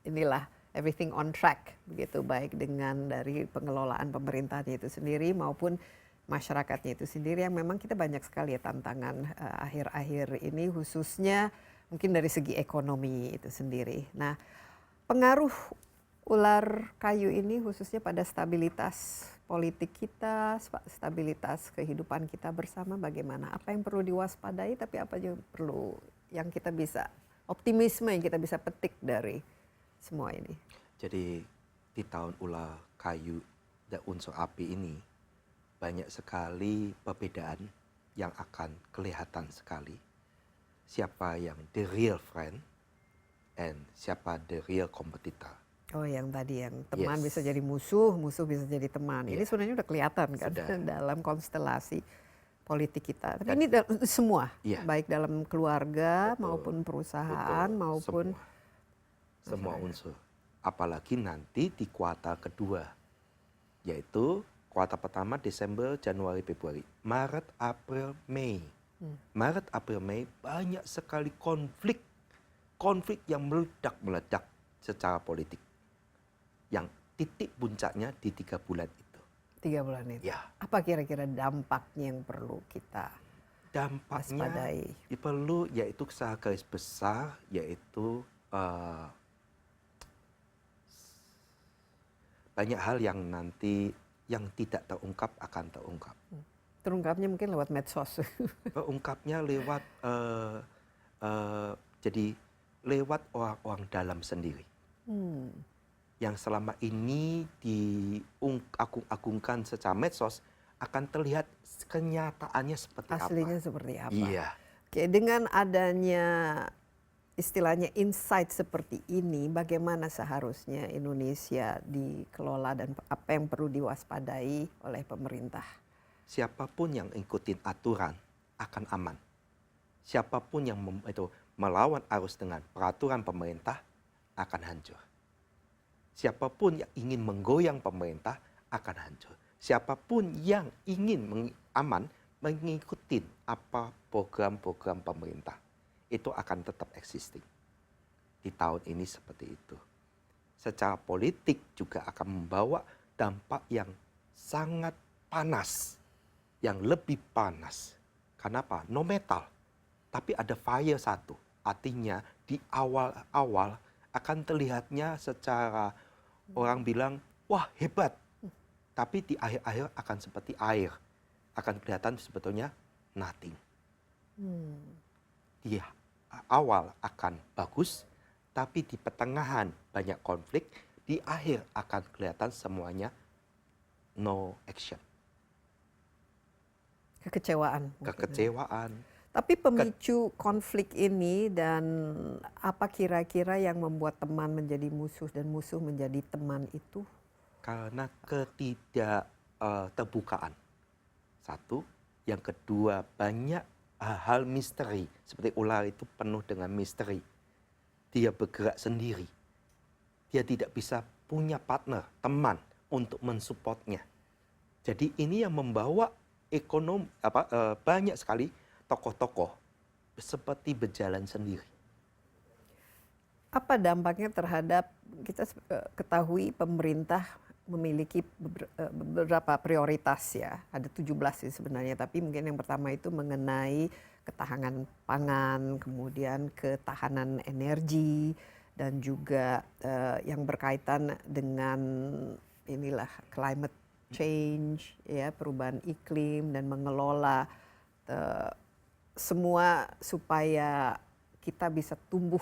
inilah everything on track begitu, baik dengan dari pengelolaan pemerintahan itu sendiri maupun masyarakatnya itu sendiri yang memang kita banyak sekali ya tantangan akhir-akhir ini khususnya mungkin dari segi ekonomi itu sendiri. Nah, pengaruh ular kayu ini khususnya pada stabilitas politik kita, stabilitas kehidupan kita bersama bagaimana? Apa yang perlu diwaspadai tapi apa yang perlu yang kita bisa optimisme yang kita bisa petik dari semua ini. Jadi di tahun ular kayu dan unsur api ini banyak sekali perbedaan yang akan kelihatan sekali. Siapa yang the real friend and siapa the real competitor. Oh, yang tadi yang teman Yes. bisa jadi musuh, musuh bisa jadi teman. Ini Yeah. sebenarnya udah kelihatan kan Sudah. dalam konstelasi politik kita. Tapi Dan- ini semua, Yeah. baik dalam keluarga Betul. maupun perusahaan Betul, maupun semua unsur. Apalagi nanti di kuartal kedua, yaitu kuartal pertama Desember, Januari, Februari, Maret, April, Mei. Maret, April, Mei banyak sekali konflik yang meledak-meledak secara politik. Yang titik puncaknya di 3 bulan itu. 3 bulan itu. Ya, Apa kira-kira dampaknya yang perlu kita dampaknya waspadai? perlu yaitu secara garis besar yaitu banyak hal yang nanti yang tidak terungkap akan terungkap. Terungkapnya mungkin lewat medsos. Terungkapnya lewat jadi lewat orang-orang dalam sendiri Hmm. yang selama ini diagung-agungkan secara medsos akan terlihat kenyataannya seperti Aslinya apa. seperti apa? Iya. Oke, dengan adanya istilahnya insight seperti ini, bagaimana seharusnya Indonesia dikelola dan apa yang perlu diwaspadai oleh pemerintah? Siapapun yang ikutin aturan akan aman. Siapapun yang melawan arus dengan peraturan pemerintah akan hancur. Siapapun yang ingin menggoyang pemerintah akan hancur. Siapapun yang ingin aman mengikuti apa program-program pemerintah itu akan tetap existing. Di tahun ini seperti itu. Secara politik juga akan membawa dampak yang sangat panas, yang lebih panas. Kenapa? No metal, tapi ada fire satu. Artinya di awal-awal akan terlihatnya secara orang bilang, wah hebat. Tapi di akhir-akhir akan seperti air. Akan kelihatan sebetulnya nothing. Di awal akan bagus, tapi di pertengahan banyak konflik, di akhir akan kelihatan semuanya no action. Kekecewaan. mungkin. Kekecewaan. Tapi pemicu konflik ini dan apa kira-kira yang membuat teman menjadi musuh dan musuh menjadi teman itu? Karena ketidakterbukaan. Satu. Yang kedua, banyak hal misteri. Seperti ular itu penuh dengan misteri. Dia bergerak sendiri. dia tidak bisa punya partner, teman untuk mensupportnya. Jadi ini yang membawa banyak sekali tokoh-tokoh seperti berjalan sendiri. Apa dampaknya terhadap, kita ketahui pemerintah memiliki beberapa prioritas ya, ada 17 sih sebenarnya, tapi mungkin yang pertama itu mengenai ketahanan pangan, kemudian ketahanan energi, dan juga yang berkaitan dengan inilah climate change, ya, perubahan iklim, dan mengelola semua supaya kita bisa tumbuh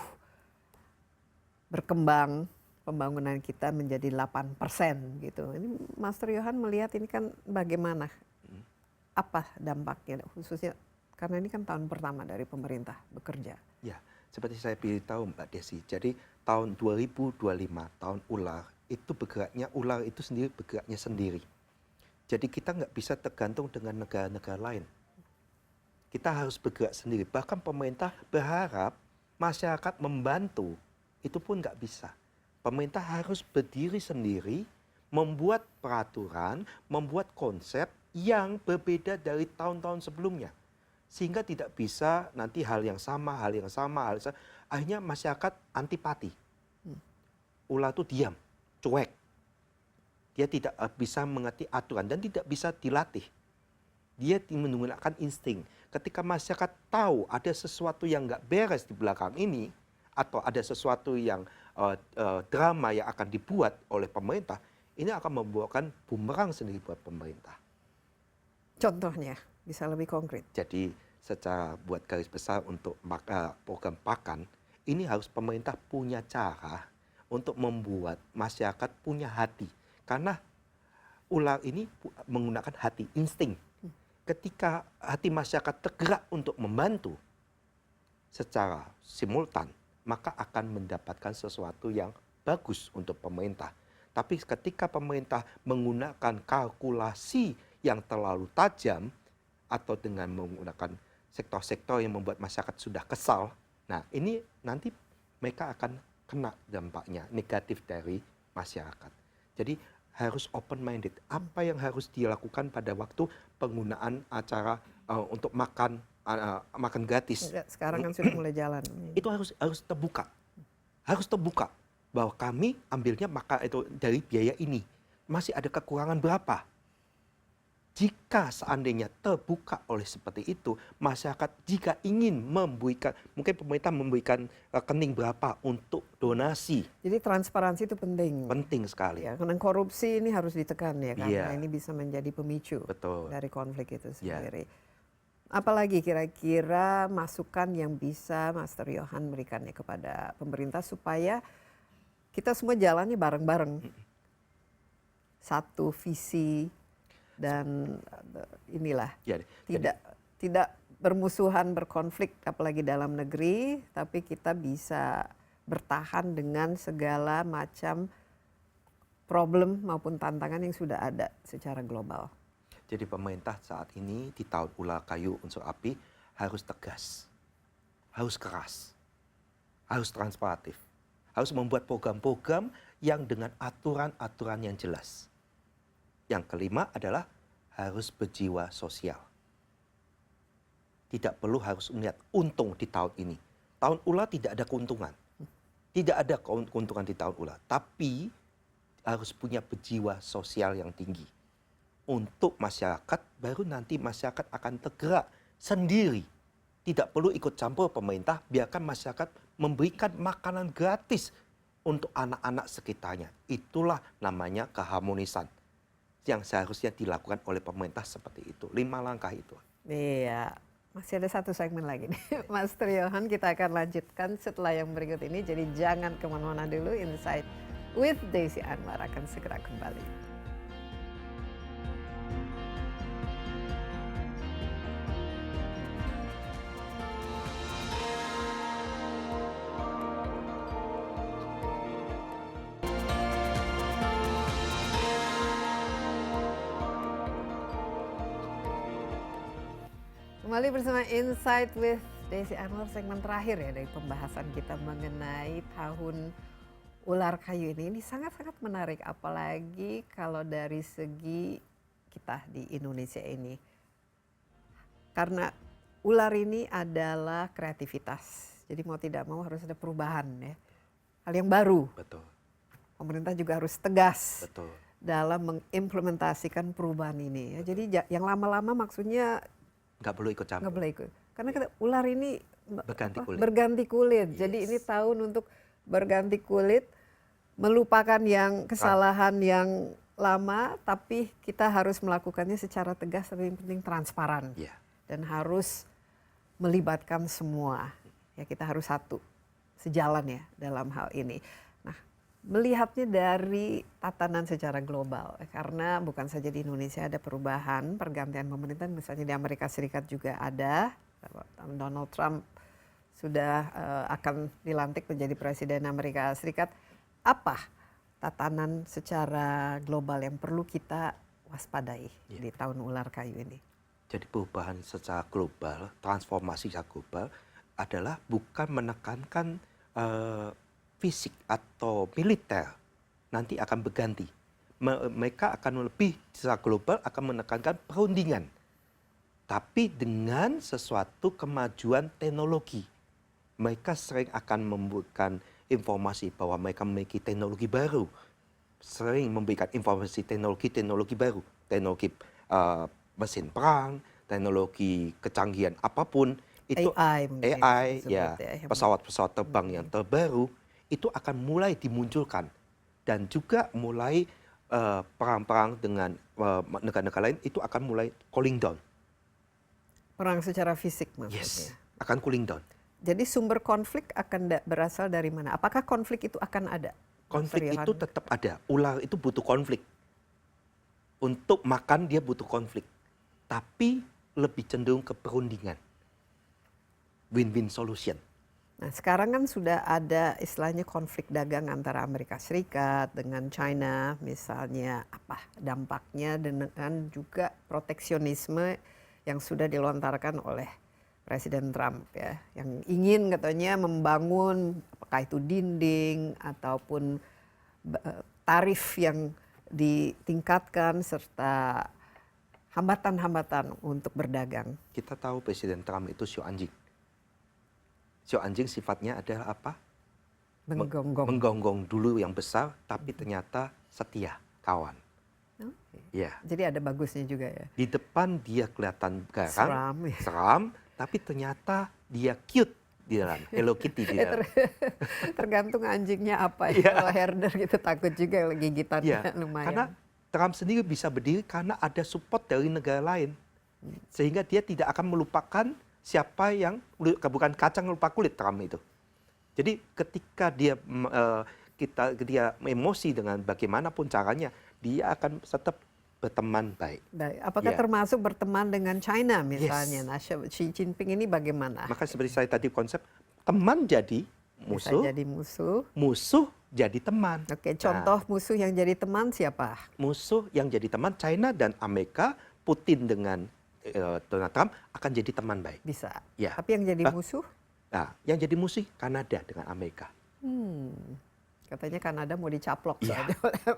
berkembang, pembangunan kita menjadi 8% gitu. Ini Master Johan melihat ini kan bagaimana? Apa dampaknya khususnya karena ini kan tahun pertama dari pemerintah bekerja. Ya, seperti saya beritahu Mbak Desi. Jadi tahun 2025, tahun ular, itu ular itu sendiri bergeraknya sendiri. Jadi kita nggak bisa tergantung dengan negara-negara lain. Kita harus bergerak sendiri. Bahkan pemerintah berharap masyarakat membantu, itu pun nggak bisa. Pemerintah harus berdiri sendiri, membuat peraturan, membuat konsep yang berbeda dari tahun-tahun sebelumnya. Sehingga tidak bisa nanti hal yang sama. Akhirnya masyarakat antipati. Ular itu diam, cuek. Dia tidak bisa mengerti aturan dan tidak bisa dilatih. Dia menggunakan insting. Ketika masyarakat tahu ada sesuatu yang nggak beres di belakang ini, atau ada sesuatu yang drama yang akan dibuat oleh pemerintah, ini akan membuahkan bumerang sendiri buat pemerintah. Contohnya, bisa lebih konkret. Jadi secara buat garis besar untuk program pakan, ini harus pemerintah punya cara untuk membuat masyarakat punya hati. Karena ular ini menggunakan hati, insting. Ketika hati masyarakat tergerak untuk membantu secara simultan, maka akan mendapatkan sesuatu yang bagus untuk pemerintah. Tapi ketika pemerintah menggunakan kalkulasi yang terlalu tajam atau dengan menggunakan sektor-sektor yang membuat masyarakat sudah kesal, nah ini nanti mereka akan kena dampaknya negatif dari masyarakat. Jadi harus open minded. Apa yang harus dilakukan pada waktu penggunaan acara untuk makan gratis. Sekarang kan sudah mulai jalan. Itu harus terbuka. Harus terbuka bahwa kami ambilnya maka itu dari biaya ini. Masih ada kekurangan berapa? Jika seandainya terbuka oleh seperti itu, masyarakat jika ingin memberikan, mungkin pemerintah memberikan rekening berapa untuk donasi. Jadi transparansi itu penting. Penting sekali. Ya, karena korupsi ini harus ditekan ya, karena Iya. ini bisa menjadi pemicu Betul. dari konflik itu Iya. sendiri. Apalagi kira-kira masukan yang bisa Master Johan berikannya kepada pemerintah supaya kita semua jalannya bareng-bareng. Satu visi dan inilah Ya, tidak bermusuhan, berkonflik apalagi dalam negeri, tapi kita bisa bertahan dengan segala macam problem maupun tantangan yang sudah ada secara global. Jadi pemerintah saat ini di tahun ular kayu unsur api harus tegas, harus keras, harus transparatif, harus membuat program-program yang dengan aturan-aturan yang jelas. Yang kelima adalah harus berjiwa sosial. Tidak perlu harus melihat untung di tahun ini. Tahun ular tidak ada keuntungan. Tidak ada keuntungan di tahun ular. Tapi harus punya berjiwa sosial yang tinggi. Untuk masyarakat, baru nanti masyarakat akan tergerak sendiri. Tidak perlu ikut campur pemerintah, biarkan masyarakat memberikan makanan gratis untuk anak-anak sekitarnya. Itulah namanya keharmonisan yang seharusnya dilakukan oleh pemerintah seperti itu. 5 langkah itu. Iya, masih ada satu segmen lagi nih. Master Johan, kita akan lanjutkan setelah yang berikut ini. Jadi jangan kemana-mana dulu. Insight with Desi Anwar akan segera kembali. Kembali bersama Insight with Desi Anwar, segmen terakhir ya dari pembahasan kita mengenai tahun ular kayu ini sangat-sangat menarik, apalagi kalau dari segi kita di Indonesia ini. Karena ular ini adalah kreativitas. Jadi mau tidak mau harus ada perubahan ya. Hal yang baru. Betul. Pemerintah juga harus tegas Betul. dalam mengimplementasikan perubahan ini. Ya, jadi yang lama-lama maksudnya Nggak perlu ikut campur. nggak boleh ikut. Karena ular ini Berganti kulit. berganti kulit. Yes. Jadi ini tahun untuk berganti kulit, melupakan yang kesalahan yang lama, tapi kita harus melakukannya secara tegas, tapi yang penting transparan. Ya. Dan harus melibatkan semua. Ya, kita harus satu, sejalan ya dalam hal ini. Nah, melihatnya dari tatanan secara global, karena bukan saja di Indonesia ada perubahan, pergantian pemerintahan, misalnya di Amerika Serikat juga ada. Donald Trump sudah akan dilantik menjadi presiden Amerika Serikat. Apa tatanan secara global yang perlu kita waspadai di tahun ular kayu ini? Jadi perubahan secara global, transformasi secara global adalah bukan menekankan fisik atau militer, nanti akan berganti. Mereka akan lebih secara global akan menekankan perundingan, tapi dengan sesuatu kemajuan teknologi. Mereka sering akan memberikan informasi bahwa mereka memiliki teknologi baru, sering memberikan informasi teknologi baru, teknologi mesin perang, teknologi kecanggihan apapun, itu AI ya, pesawat-pesawat terbang yang terbaru itu akan mulai dimunculkan, dan juga mulai perang-perang dengan negara-negara lain itu akan mulai cooling down. Perang secara fisik maksudnya. Yes, akan cooling down. Jadi sumber konflik akan berasal dari mana? Apakah konflik itu akan ada? Konflik itu tetap ada. Ular itu butuh konflik. Untuk makan dia butuh konflik. Tapi lebih cenderung ke perundingan. Win-win solution. Nah, sekarang kan sudah ada istilahnya konflik dagang antara Amerika Serikat dengan China, misalnya apa dampaknya, dengan juga proteksionisme yang sudah dilontarkan oleh Presiden Trump ya, yang ingin katanya membangun apakah itu dinding ataupun tarif yang ditingkatkan serta hambatan-hambatan untuk berdagang. Kita tahu Presiden Trump itu sio anjing. Sio anjing sifatnya adalah apa? Menggonggong dulu yang besar, tapi ternyata setia kawan. Okay. Ya. Jadi ada bagusnya juga ya. Di depan dia kelihatan garang, ya. seram, tapi ternyata dia cute di dalam, Hello Kitty di dalam. Tergantung anjingnya apa ya. Kalau herder gitu takut juga gigitannya lumayan. Karena Trump sendiri bisa berdiri karena ada support dari negara lain. Sehingga dia tidak akan melupakan siapa yang, bukan kacang lupa kulit Trump itu. Jadi ketika dia emosi dengan bagaimanapun caranya, dia akan tetap berteman baik. Apakah termasuk berteman dengan China misalnya? Nah, Xi Jinping ini bagaimana? Maka seperti saya tadi konsep, teman jadi musuh, bisa jadi musuh, musuh jadi teman. Oke, contoh musuh yang jadi teman siapa? Musuh yang jadi teman China dan Amerika, Putin dengan Donald Trump akan jadi teman baik. Bisa. Ya. Tapi yang jadi musuh? Nah, yang jadi musuh Kanada dengan Amerika. Katanya Kanada mau dicaplok. Ya.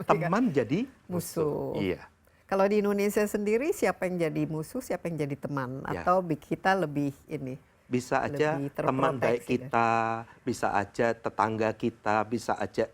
Teman jadi musuh. Iya. Kalau di Indonesia sendiri siapa yang jadi musuh, siapa yang jadi teman? Atau kita lebih ini? Bisa aja teman baik kita, bisa aja tetangga kita, bisa aja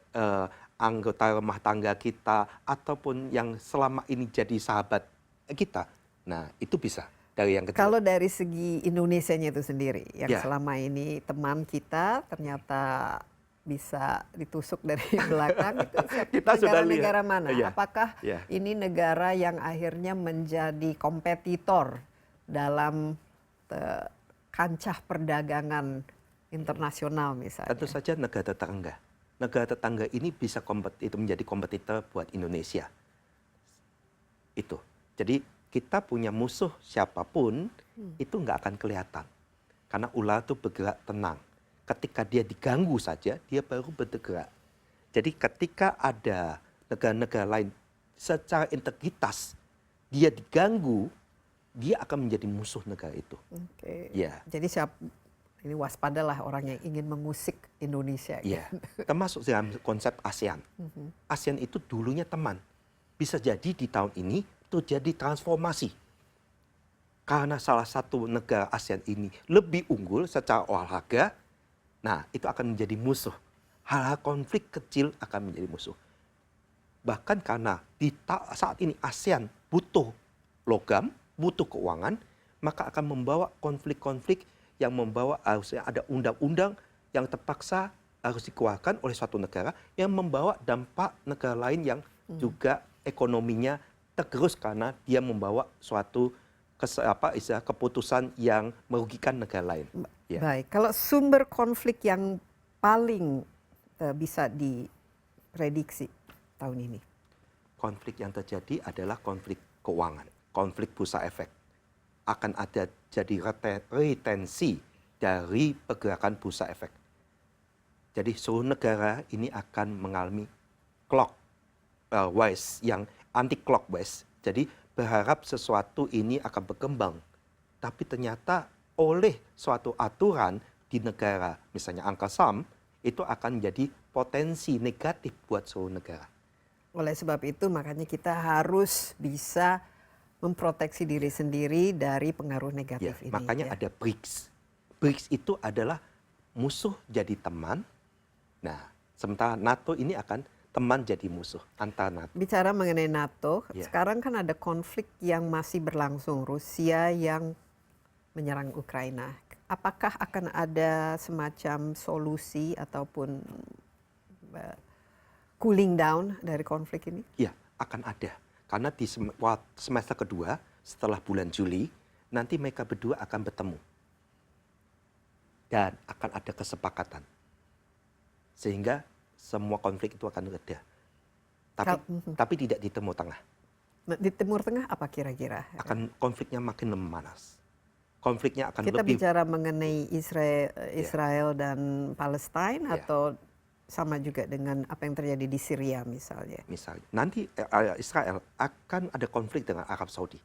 anggota rumah tangga kita, ataupun yang selama ini jadi sahabat kita. Nah, itu bisa dari yang kedua. Kalau dari segi Indonesianya itu sendiri, yang selama ini teman kita ternyata bisa ditusuk dari belakang, itu kita negara mana? Apakah ini negara yang akhirnya menjadi kompetitor dalam kancah perdagangan internasional misalnya? Tentu saja negara tetangga. Negara tetangga ini bisa menjadi kompetitor buat Indonesia. Itu. Jadi kita punya musuh siapapun itu nggak akan kelihatan. Karena ular itu bergerak tenang. Ketika dia diganggu saja, dia baru bergerak. Jadi ketika ada negara-negara lain secara integritas, dia diganggu, dia akan menjadi musuh negara itu. Oke. Ya. Jadi ini waspadalah orang yang ingin mengusik Indonesia. Iya, termasuk dalam konsep ASEAN. ASEAN itu dulunya teman. Bisa jadi di tahun ini terjadi transformasi. Karena salah satu negara ASEAN ini lebih unggul secara olahraga, nah itu akan menjadi musuh. Hal-hal konflik kecil akan menjadi musuh. Bahkan karena saat ini ASEAN butuh logam, butuh keuangan, maka akan membawa konflik-konflik yang membawa harusnya ada undang-undang yang terpaksa harus dikeluarkan oleh suatu negara yang membawa dampak negara lain yang juga ekonominya tergerus karena dia membawa suatu keputusan yang merugikan negara lain. Ya. Baik, kalau sumber konflik yang paling bisa diprediksi tahun ini? Konflik yang terjadi adalah konflik keuangan, konflik bursa efek. Akan ada jadi retensi dari pergerakan bursa efek. Jadi seluruh negara ini akan mengalami clockwise yang anti-clockwise. Jadi berharap sesuatu ini akan berkembang. Tapi ternyata oleh suatu aturan di negara, misalnya angka SAM, itu akan menjadi potensi negatif buat seluruh negara. Oleh sebab itu makanya kita harus bisa memproteksi diri sendiri dari pengaruh negatif ini. Makanya ada BRICS. BRICS itu adalah musuh jadi teman. Nah, sementara NATO ini akan teman jadi musuh antar NATO. Bicara mengenai NATO, sekarang kan ada konflik yang masih berlangsung, Rusia yang menyerang Ukraina. Apakah akan ada semacam solusi ataupun cooling down dari konflik ini? Ya, akan ada. Karena di semester kedua, setelah bulan Juli, nanti mereka berdua akan bertemu. Dan akan ada kesepakatan. Sehingga semua konflik itu akan reda. Tapi tidak di Timur Tengah. Di Timur Tengah apa kira-kira? Konfliknya makin memanas. Konfliknya akan kita lebih... bicara mengenai Israel dan Palestina atau sama juga dengan apa yang terjadi di Syria misalnya? Misalnya, nanti Israel akan ada konflik dengan Arab Saudi.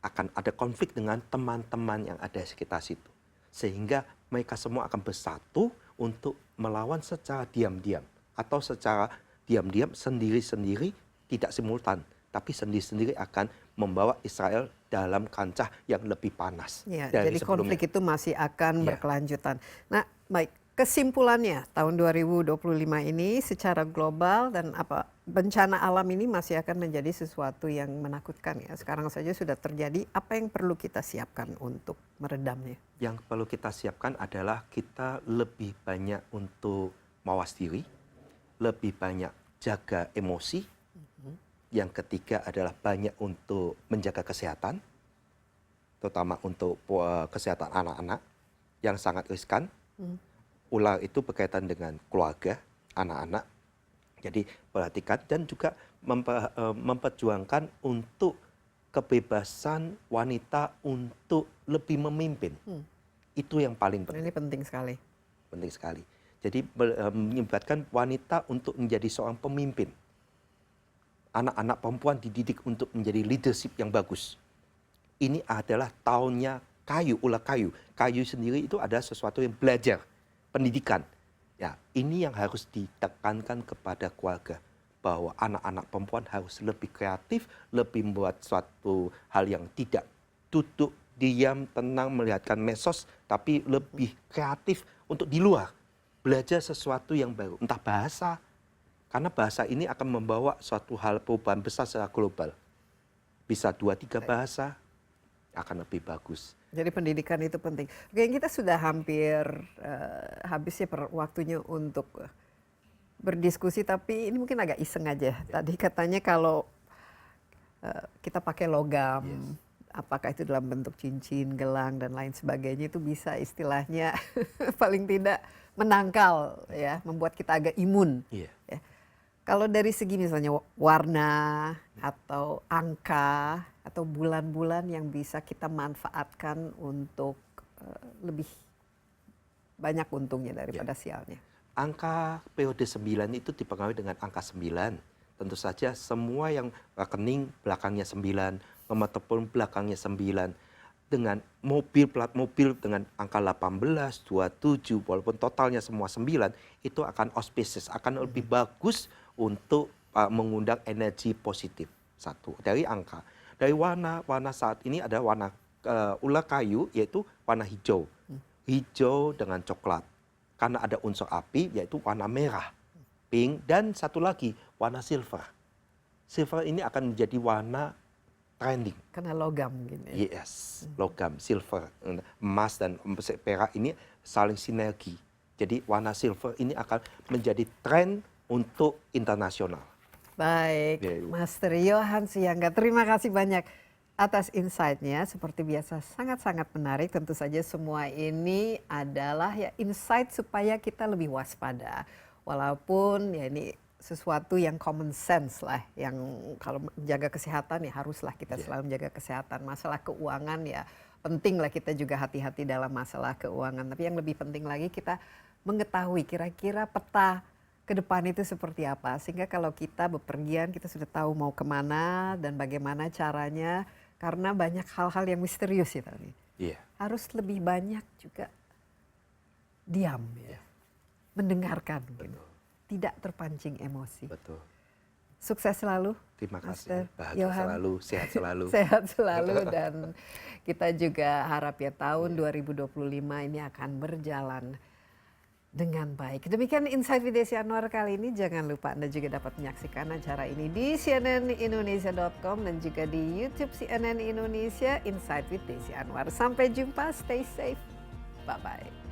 Akan ada konflik dengan teman-teman yang ada di sekitar situ. Sehingga mereka semua akan bersatu untuk melawan secara diam-diam. Atau secara diam-diam sendiri-sendiri tidak simultan. Tapi sendiri-sendiri akan membawa Israel dalam kancah yang lebih panas. Ya, jadi sebelumnya. Konflik itu masih akan berkelanjutan. Nah, baik. Kesimpulannya tahun 2025 ini secara global dan bencana alam ini masih akan menjadi sesuatu yang menakutkan ya. Sekarang saja sudah terjadi, apa yang perlu kita siapkan untuk meredamnya? Yang perlu kita siapkan adalah kita lebih banyak untuk mawas diri, lebih banyak jaga emosi. Yang ketiga adalah banyak untuk menjaga kesehatan, terutama untuk kesehatan anak-anak yang sangat riskan. Ular itu berkaitan dengan keluarga, anak-anak. Jadi perhatikan dan juga memperjuangkan untuk kebebasan wanita untuk lebih memimpin. Itu yang paling penting. Ini penting sekali. Penting sekali. Jadi menyebabkan wanita untuk menjadi seorang pemimpin. Anak-anak perempuan dididik untuk menjadi leadership yang bagus. Ini adalah tahunnya ular kayu. Kayu sendiri itu adalah sesuatu yang belajar. Pendidikan, ya ini yang harus ditekankan kepada keluarga bahwa anak-anak perempuan harus lebih kreatif, lebih membuat suatu hal yang tidak duduk diam tenang melihatkan medsos, tapi lebih kreatif untuk di luar belajar sesuatu yang baru, entah bahasa, karena bahasa ini akan membawa suatu hal perubahan besar secara global. Bisa 2-3 bahasa akan lebih bagus. Jadi pendidikan itu penting. Oke, kita sudah hampir habis ya waktunya untuk berdiskusi, tapi ini mungkin agak iseng aja. Tadi katanya kalau kita pakai logam, apakah itu dalam bentuk cincin, gelang dan lain sebagainya, itu bisa istilahnya paling tidak menangkal, ya, membuat kita agak imun. Ya. Kalau dari segi misalnya warna atau angka atau bulan-bulan yang bisa kita manfaatkan untuk lebih banyak untungnya daripada sialnya. Angka periode 9 itu dipengaruhi dengan angka 9. Tentu saja semua yang rekening belakangnya 9, nomor telepon belakangnya 9. dengan mobil, plat mobil dengan angka 18, 27, walaupun totalnya semua 9, itu akan auspicious, akan lebih bagus untuk mengundang energi positif. Satu, dari angka. Dari warna saat ini ada warna ular kayu, yaitu warna hijau. Hijau dengan coklat. Karena ada unsur api, yaitu warna merah, pink, dan satu lagi, warna silver. Silver ini akan menjadi warna trending. Karena logam gini. Yes, logam, silver, emas dan perak ini saling sinergi. Jadi warna silver ini akan menjadi tren untuk internasional. Baik, Ya, Ibu. Master Johan Suyangga, terima kasih banyak atas insight-nya. Seperti biasa sangat-sangat menarik. Tentu saja semua ini adalah ya insight supaya kita lebih waspada. Walaupun ya ini sesuatu yang common sense lah, yang kalau menjaga kesehatan ya haruslah kita selalu menjaga kesehatan. Masalah keuangan ya penting lah kita juga hati-hati dalam masalah keuangan. Tapi yang lebih penting lagi kita mengetahui kira-kira peta ke depan itu seperti apa. Sehingga kalau kita bepergian kita sudah tahu mau kemana dan bagaimana caranya. Karena banyak hal-hal yang misterius ya tadi. Iya. Harus lebih banyak juga diam ya. Mendengarkan gitu. Tidak terpancing emosi. Betul. Sukses selalu. Terima Master kasih. Bahagia Johan. selalu, sehat selalu. Sehat selalu dan kita juga harap ya tahun 2025 ini akan berjalan dengan baik. Demikian Insight with Desi Anwar kali ini. Jangan lupa Anda juga dapat menyaksikan acara ini di cnnindonesia.com dan juga di YouTube CNN Indonesia Insight with Desi Anwar. Sampai jumpa, stay safe. Bye-bye.